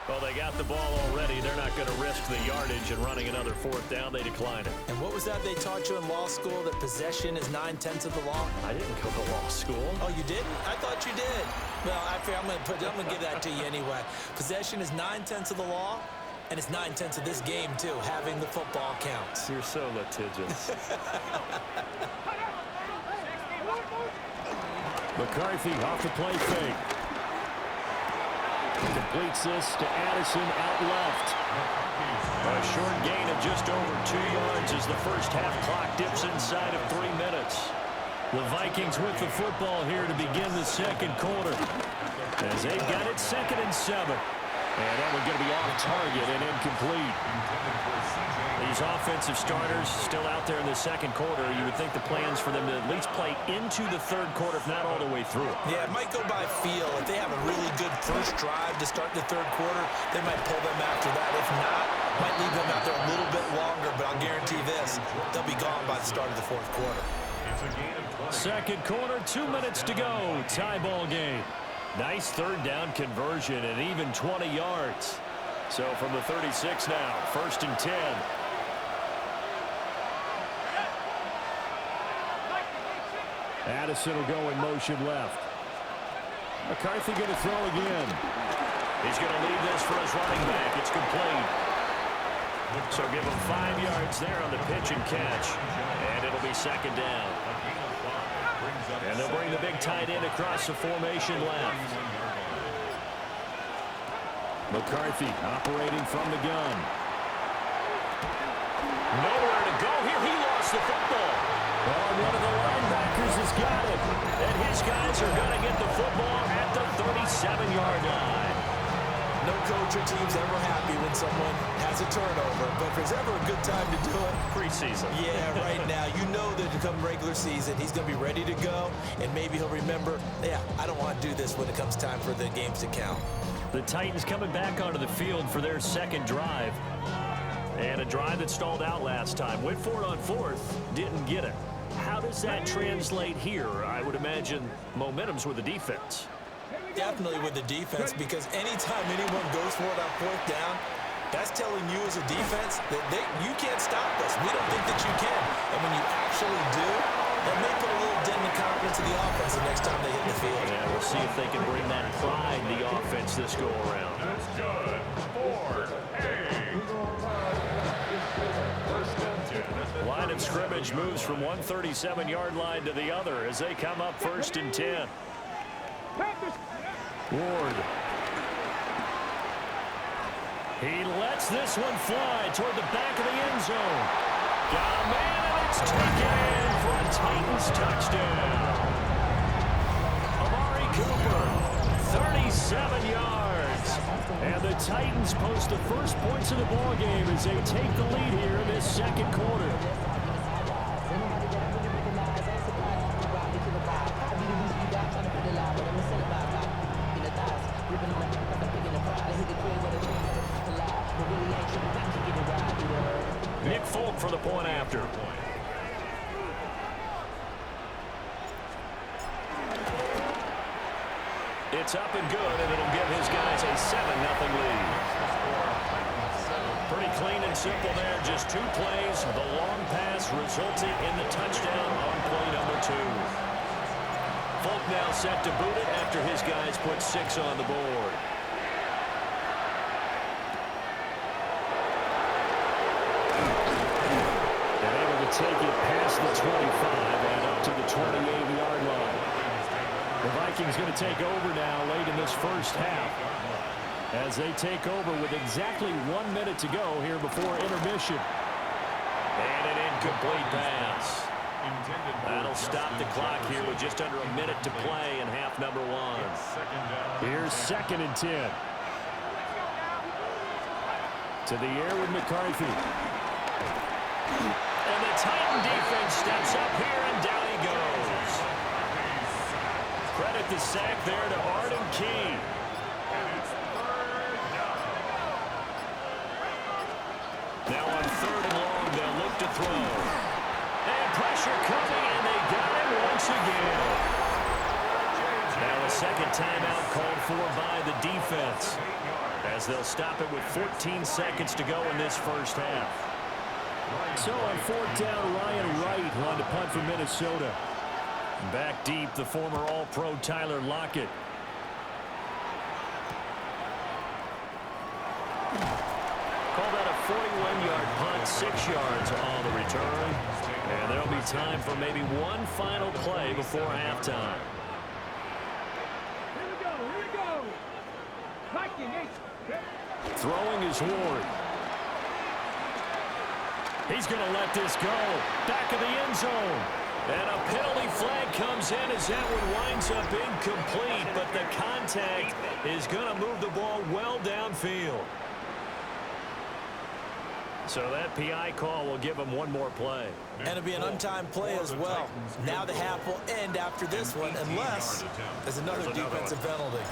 Well, they got the ball already. They're not going to risk the yardage and running another fourth down. They decline it. And what was that they taught you in law school, that possession is 9/10 of the law? I didn't go to law school. Oh, you didn't? I thought you did. Well, I'm going to give that to you anyway. Possession is 9/10 of the law, and it's 9/10 of this game, too. Having the football counts. You're so litigious. McCarthy off the play fake. Completes this to Addison out left. A short gain of just over 2 yards as the first half clock dips inside of 3 minutes. The Vikings with the football here to begin the second quarter. As they've got it 2nd and 7. And that one's going to be off target and incomplete. These offensive starters still out there in the second quarter. You would think the plan's for them to at least play into the third quarter, if not all the way through. Yeah, it might go by feel. If they have a really good first drive to start the third quarter, they might pull them after that. If not, might leave them out there a little bit longer, but I'll guarantee this, they'll be gone by the start of the fourth quarter. Second quarter, 2 minutes to go. Tie ball game. Nice third down conversion and even 20 yards. So from the 36 now, 1st and 10. Addison will go in motion left. McCarthy going to throw again. He's going to leave this for his running back. It's complete. So give him 5 yards there on the pitch and catch. And it'll be second down. And they'll bring the big tight end across the formation left. McCarthy operating from the gun. Nowhere to go here. He lost the football. Oh, one of the linebackers has got it. And his guys are going to get the football at the 37-yard line. No coach or team's ever happy when someone has a turnover, but if there's ever a good time to do it, Preseason. yeah, right now. You know that come regular season, he's going to be ready to go, and maybe he'll remember, yeah, I don't want to do this when it comes time for the games to count. The Titans coming back onto the field for their second drive. And a drive that stalled out last time. Went for it on fourth, didn't get it. How does that translate here? I would imagine momentum's with the defense. Definitely with the defense, because anytime anyone goes for it on fourth down, that's telling you as a defense that you can't stop us. We don't think that you can. And when you actually do, that may put a little dent in the confidence of the offense the next time they hit the field. Yeah, we'll see if they can bring that pride in the offense this go around. That's good. 4-8. Line of scrimmage moves from one 37-yard line to the other as they come up 1st and 10. Ward. He lets this one fly toward the back of the end zone. Got a man, and it's taken in for a Titans touchdown. Amari Cooper, 37 yards. And the Titans post the first points of the ball game as they take the lead here in this second quarter. Nick Folk for the point after. It's up and good, and it'll give his guys a 7-0 lead. Pretty clean and simple there. Just 2 plays. The long pass resulting in the touchdown on play number 2. Folk now set to boot it after his guys put 6 on the board. And able to take it past the 25 and up to the 28-yard line. The Vikings going to take over now late in this first half as they take over with exactly 1 minute to go here before intermission. And an incomplete pass. That'll stop the clock here with just under a minute to play in half number 1. Here's 2nd and 10. To the air with McCarthy. And the Titan defense steps up here, and down he goes. Credit the sack there to Arden Key. Now on 3rd and long, they'll look to throw. And pressure coming, and they got him once again. Now a second timeout called for by the defense, as they'll stop it with 14 seconds to go in this first half. So on 4th down, Ryan Wright on to punt for Minnesota. Back deep, the former All-Pro Tyler Lockett. Call that a 41-yard punt, 6 yards on the return. And there'll be time for maybe one final play before halftime. Here we go. Throwing is Ward. He's going to let this go. Back of the end zone. And a penalty flag comes in as that one winds up incomplete, but the contact is going to move the ball well downfield. So that PI call will give him one more play. And it'll be an untimed play as well. Now the half will end after this one, unless there's another defensive penalty.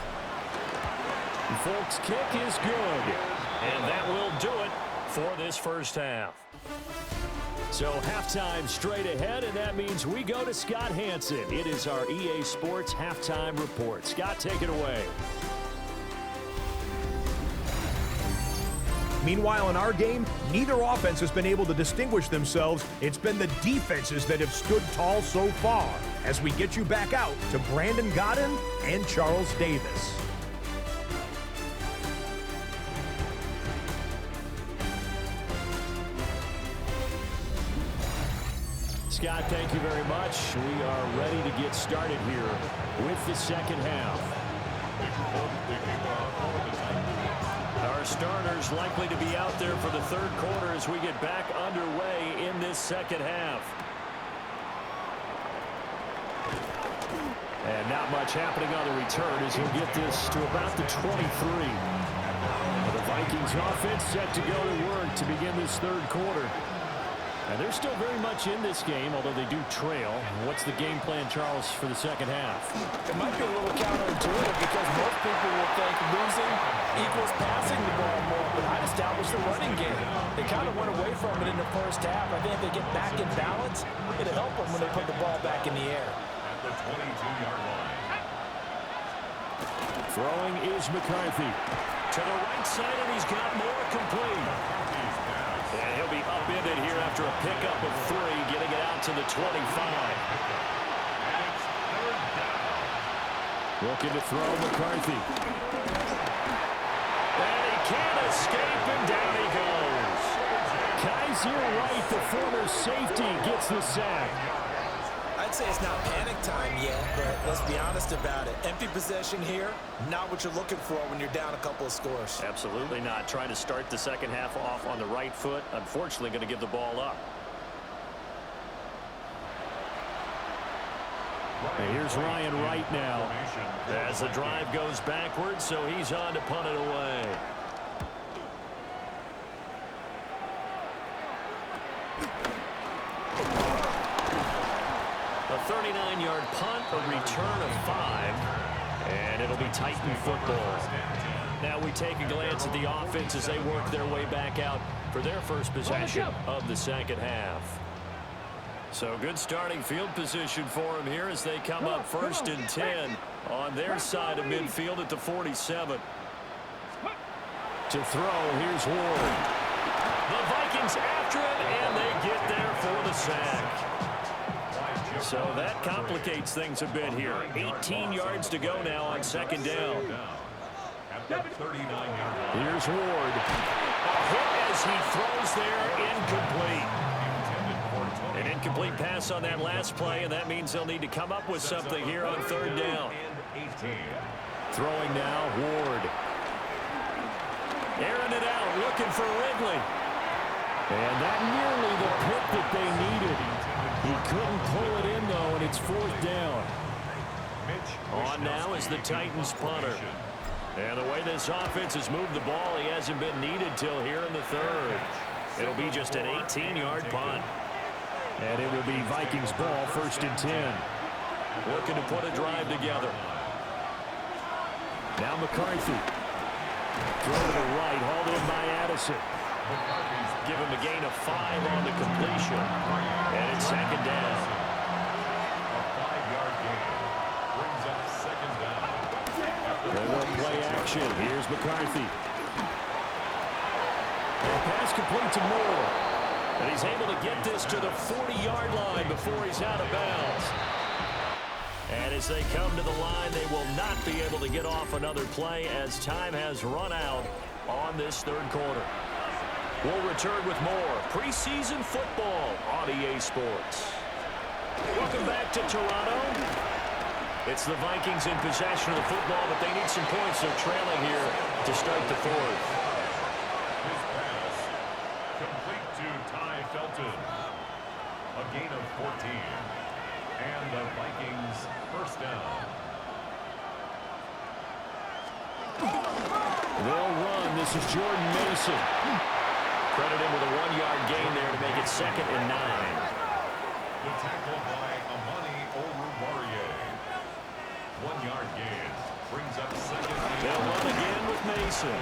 Folks' kick is good. And that will do it for this first half. So halftime straight ahead, and that means we go to Scott Hansen. It is our EA Sports Halftime Report. Scott, take it away. Meanwhile, in our game, neither offense has been able to distinguish themselves. It's been the defenses that have stood tall so far. As we get you back out to Brandon Godden and Charles Davis. Scott, thank you very much. We are ready to get started here with the second half. Our starters likely to be out there for the third quarter as we get back underway in this second half. And not much happening on the return as he'll get this to about the 23. The Vikings offense set to go to work to begin this third quarter. And they're still very much in this game, although they do trail. What's the game plan, Charles, for the second half? It might be a little counterintuitive because most people will think losing equals passing the ball more, but I'd establish the running game. They kind of went away from it in the first half. I think if they get back in balance, it'll help them when they put the ball back in the air. At the 22-yard line. Throwing is McCarthy. To the right side, and he's got more complete. And he'll be upended here after a pickup of 3, getting it out to the 25. Looking to throw McCarthy. And he can't escape, and down he goes. Kaiser Wright, the former safety, gets the sack. I'd say it's not panic time yet, but let's be honest about it. Empty possession here, not what you're looking for when you're down a couple of scores. Absolutely not. Trying to start the second half off on the right foot. Unfortunately, going to give the ball up. And here's Ryan Wright now as the drive goes backwards, so he's on to punt it away. A 39-yard punt, a return of 5, and it'll be Titan football. Now we take a glance at the offense as they work their way back out for their first possession of the second half. So good starting field position for them here as they come up 1st and 10 on their side of midfield at the 47. To throw, here's Ward. The Vikings after it, and they get there for the sack. So that complicates things a bit here. 18 yards to go now on second down. At the 39-yard line. Here's Ward. A hit as he throws there, incomplete. An incomplete pass on that last play, and that means they'll need to come up with something here on third down. Throwing now, Ward. Airing it out, looking for Ridley. And that nearly the pick that they needed. He couldn't pull it in, though, and it's 4th down. On now is the Titans punter. And the way this offense has moved the ball, he hasn't been needed till here in the third. It'll be just an 18-yard punt. And it will be Vikings ball, 1st and 10. Looking to put a drive together. Now McCarthy. Throw to the right, hauled in by Addison. Give him a gain of 5 on the completion. And it's second down. A 5-yard gain brings up second down. They will play action. Here's McCarthy. And pass complete to Moore. And he's able to get this to the 40-yard line before he's out of bounds. And as they come to the line, they will not be able to get off another play as time has run out on this third quarter. We'll return with more preseason football on EA Sports. Welcome back to Toronto. It's the Vikings in possession of the football, but they need some points. They're trailing here to start the fourth. His pass complete to Ty Felton. A gain of 14. And the Vikings first down. They'll run. This is Jordan Mason. Credit him with a 1-yard gain there to make it 2nd and 9. The tackle by Amani Oruwariye. 1-yard gain brings up second. They'll run again with Mason.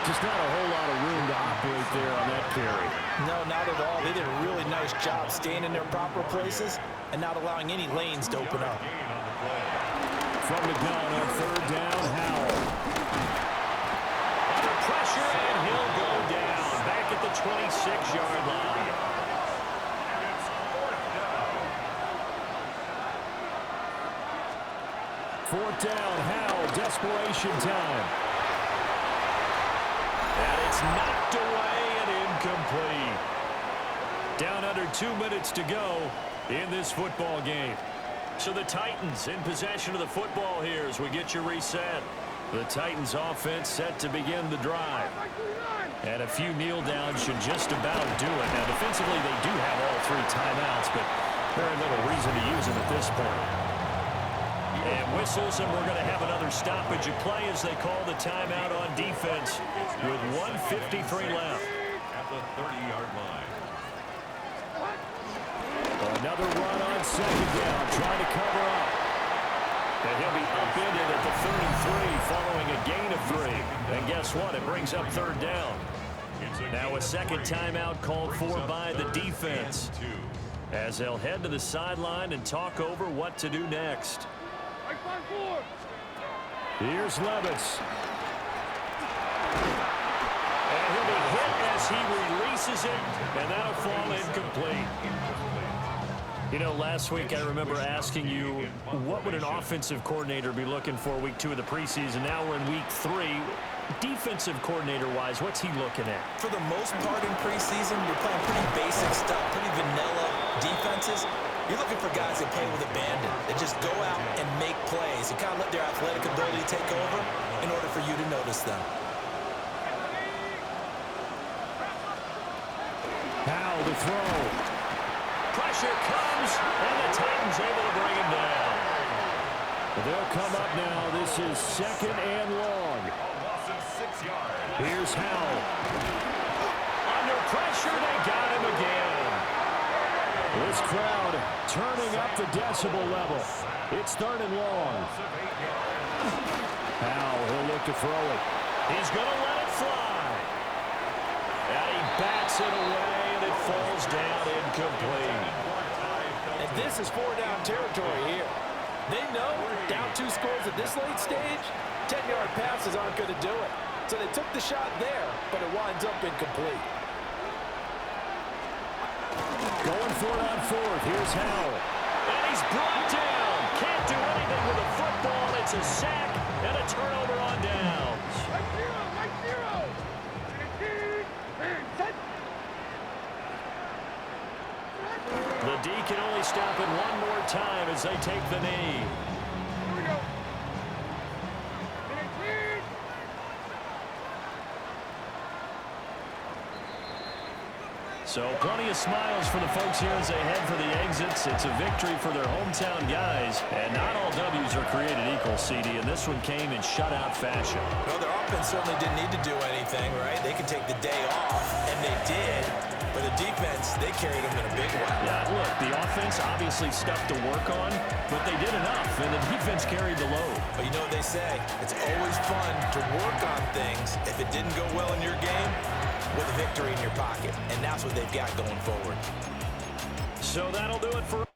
Just not a whole lot of room to operate there on that carry. No, not at all. They did a really nice job staying in their proper places and not allowing any lanes to open up. From the gun on third down, Howell. Under pressure, and he'll go down. Back at the 26-yard line. Fourth down, Howell, desperation time. And it's knocked away and incomplete. Down under 2 minutes to go in this football game. So the Titans in possession of the football here as we get you reset. The Titans offense set to begin the drive. And a few kneel downs should just about do it. Now defensively they do have all 3 timeouts, but very little reason to use them at this point. And whistles, and we're going to have another stoppage of play as they call the timeout on defense with 1:53 left. At the 30-yard line. Another run on second down, trying to cover up. And he'll be upended at the 33 following a gain of 3. And guess what? It brings up third down. Now a second timeout called for by the defense as they'll head to the sideline and talk over what to do next. Here's Levis. And he'll be hit as he releases it, and that'll fall incomplete. You know, last week I remember asking you, what would an offensive coordinator be looking for week 2 of the preseason? Now we're in week 3. Defensive coordinator-wise, what's he looking at? For the most part in preseason, you're playing pretty basic stuff, pretty vanilla defenses. You're looking for guys that play with abandon, that just go out and make plays and kind of let their athletic ability take over in order for you to notice them. Powell to throw. Pressure comes, and the Titans able to bring him down. They'll come up now. This is second and long. Here's Howell. Under pressure, they got him again. This crowd turning up the decibel level. It's third and long. Howell, he'll look to throw it. He's going to let it fly. And he bats it away, and it falls down incomplete. And this is 4-down territory here. They know down 2 scores at this late stage, 10-yard passes aren't going to do it. So they took the shot there, but it winds up incomplete. Going for it on fourth. Here's Howell. And he's brought down. Can't do anything with a football. It's a sack and a turnover on downs. Right zero. The D can only stop it one more time as they take the knee. Here we go. So plenty of smiles for the folks here as they head for the exits. It's a victory for their hometown guys. And not all W's are created equal, CD, and this one came in shutout fashion. Well, their offense certainly didn't need to do anything, right? They could take the day off, and they did. But the defense, they carried them in a big way. Yeah, look, the offense obviously stuff to work on, but they did enough, and the defense carried the load. But you know what they say, it's always fun to work on things if it didn't go well in your game with a victory in your pocket, and that's what they've got going forward. So that'll do it for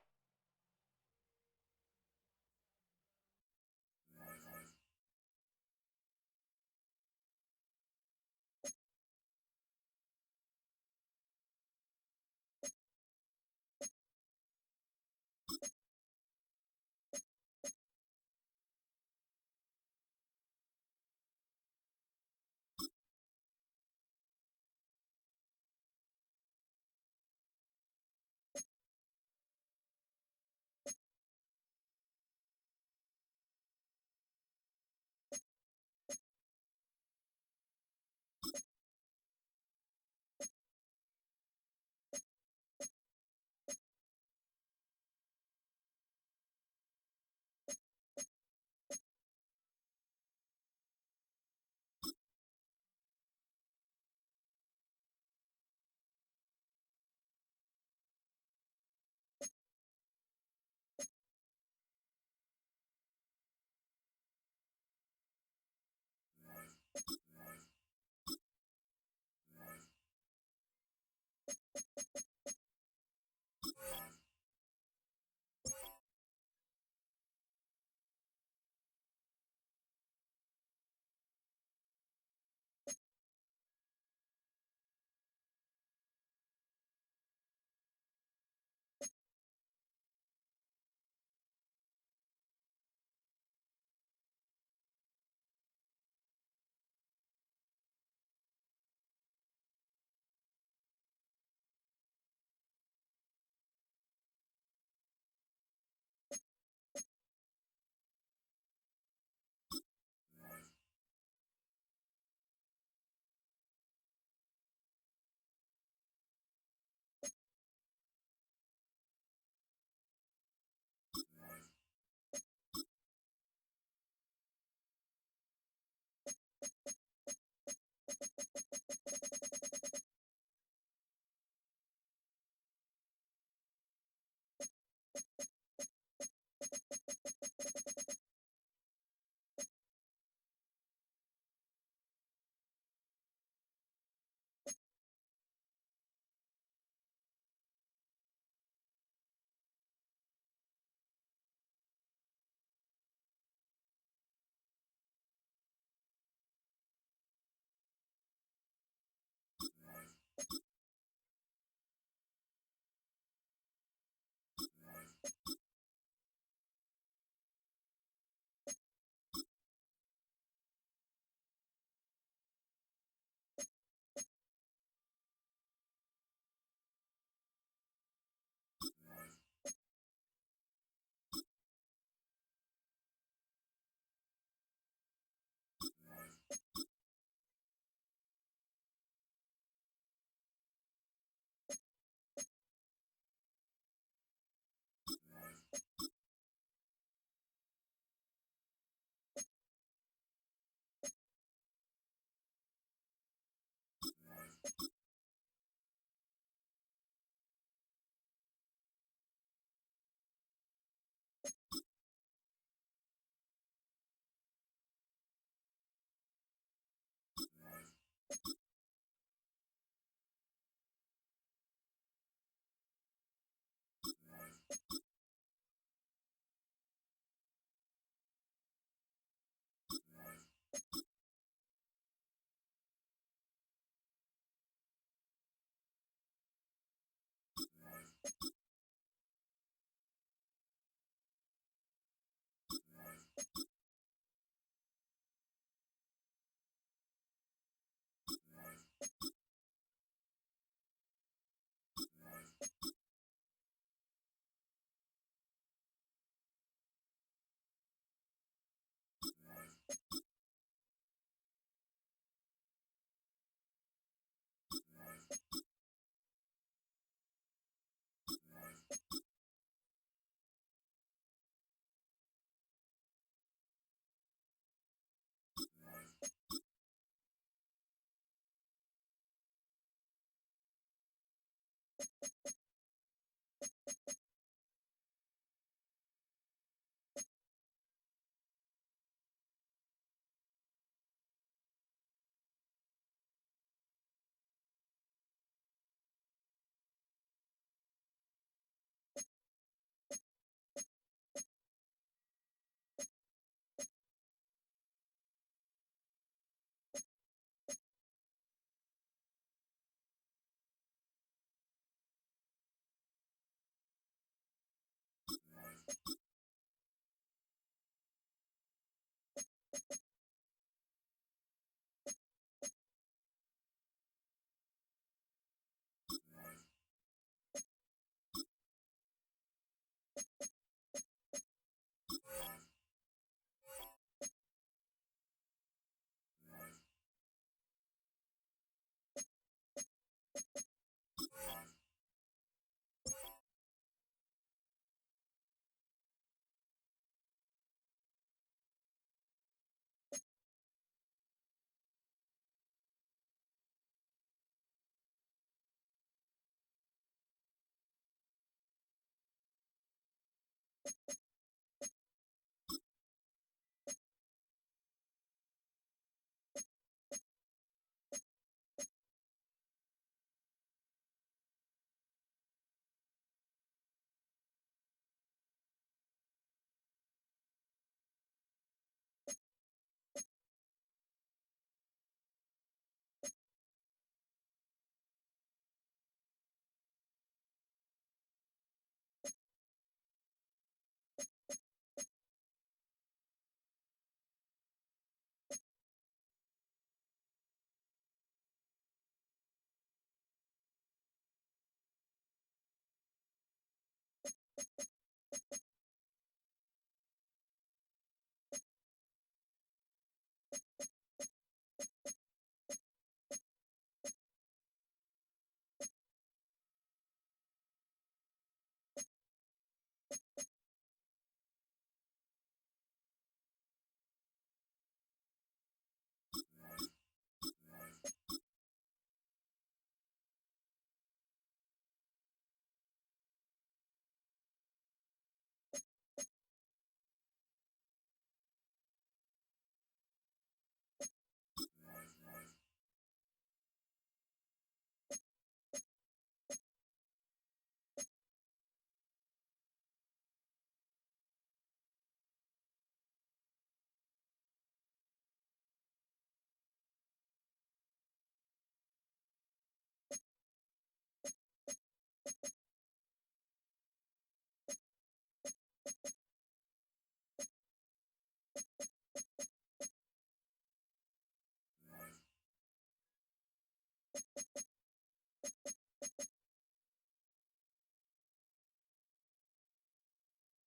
you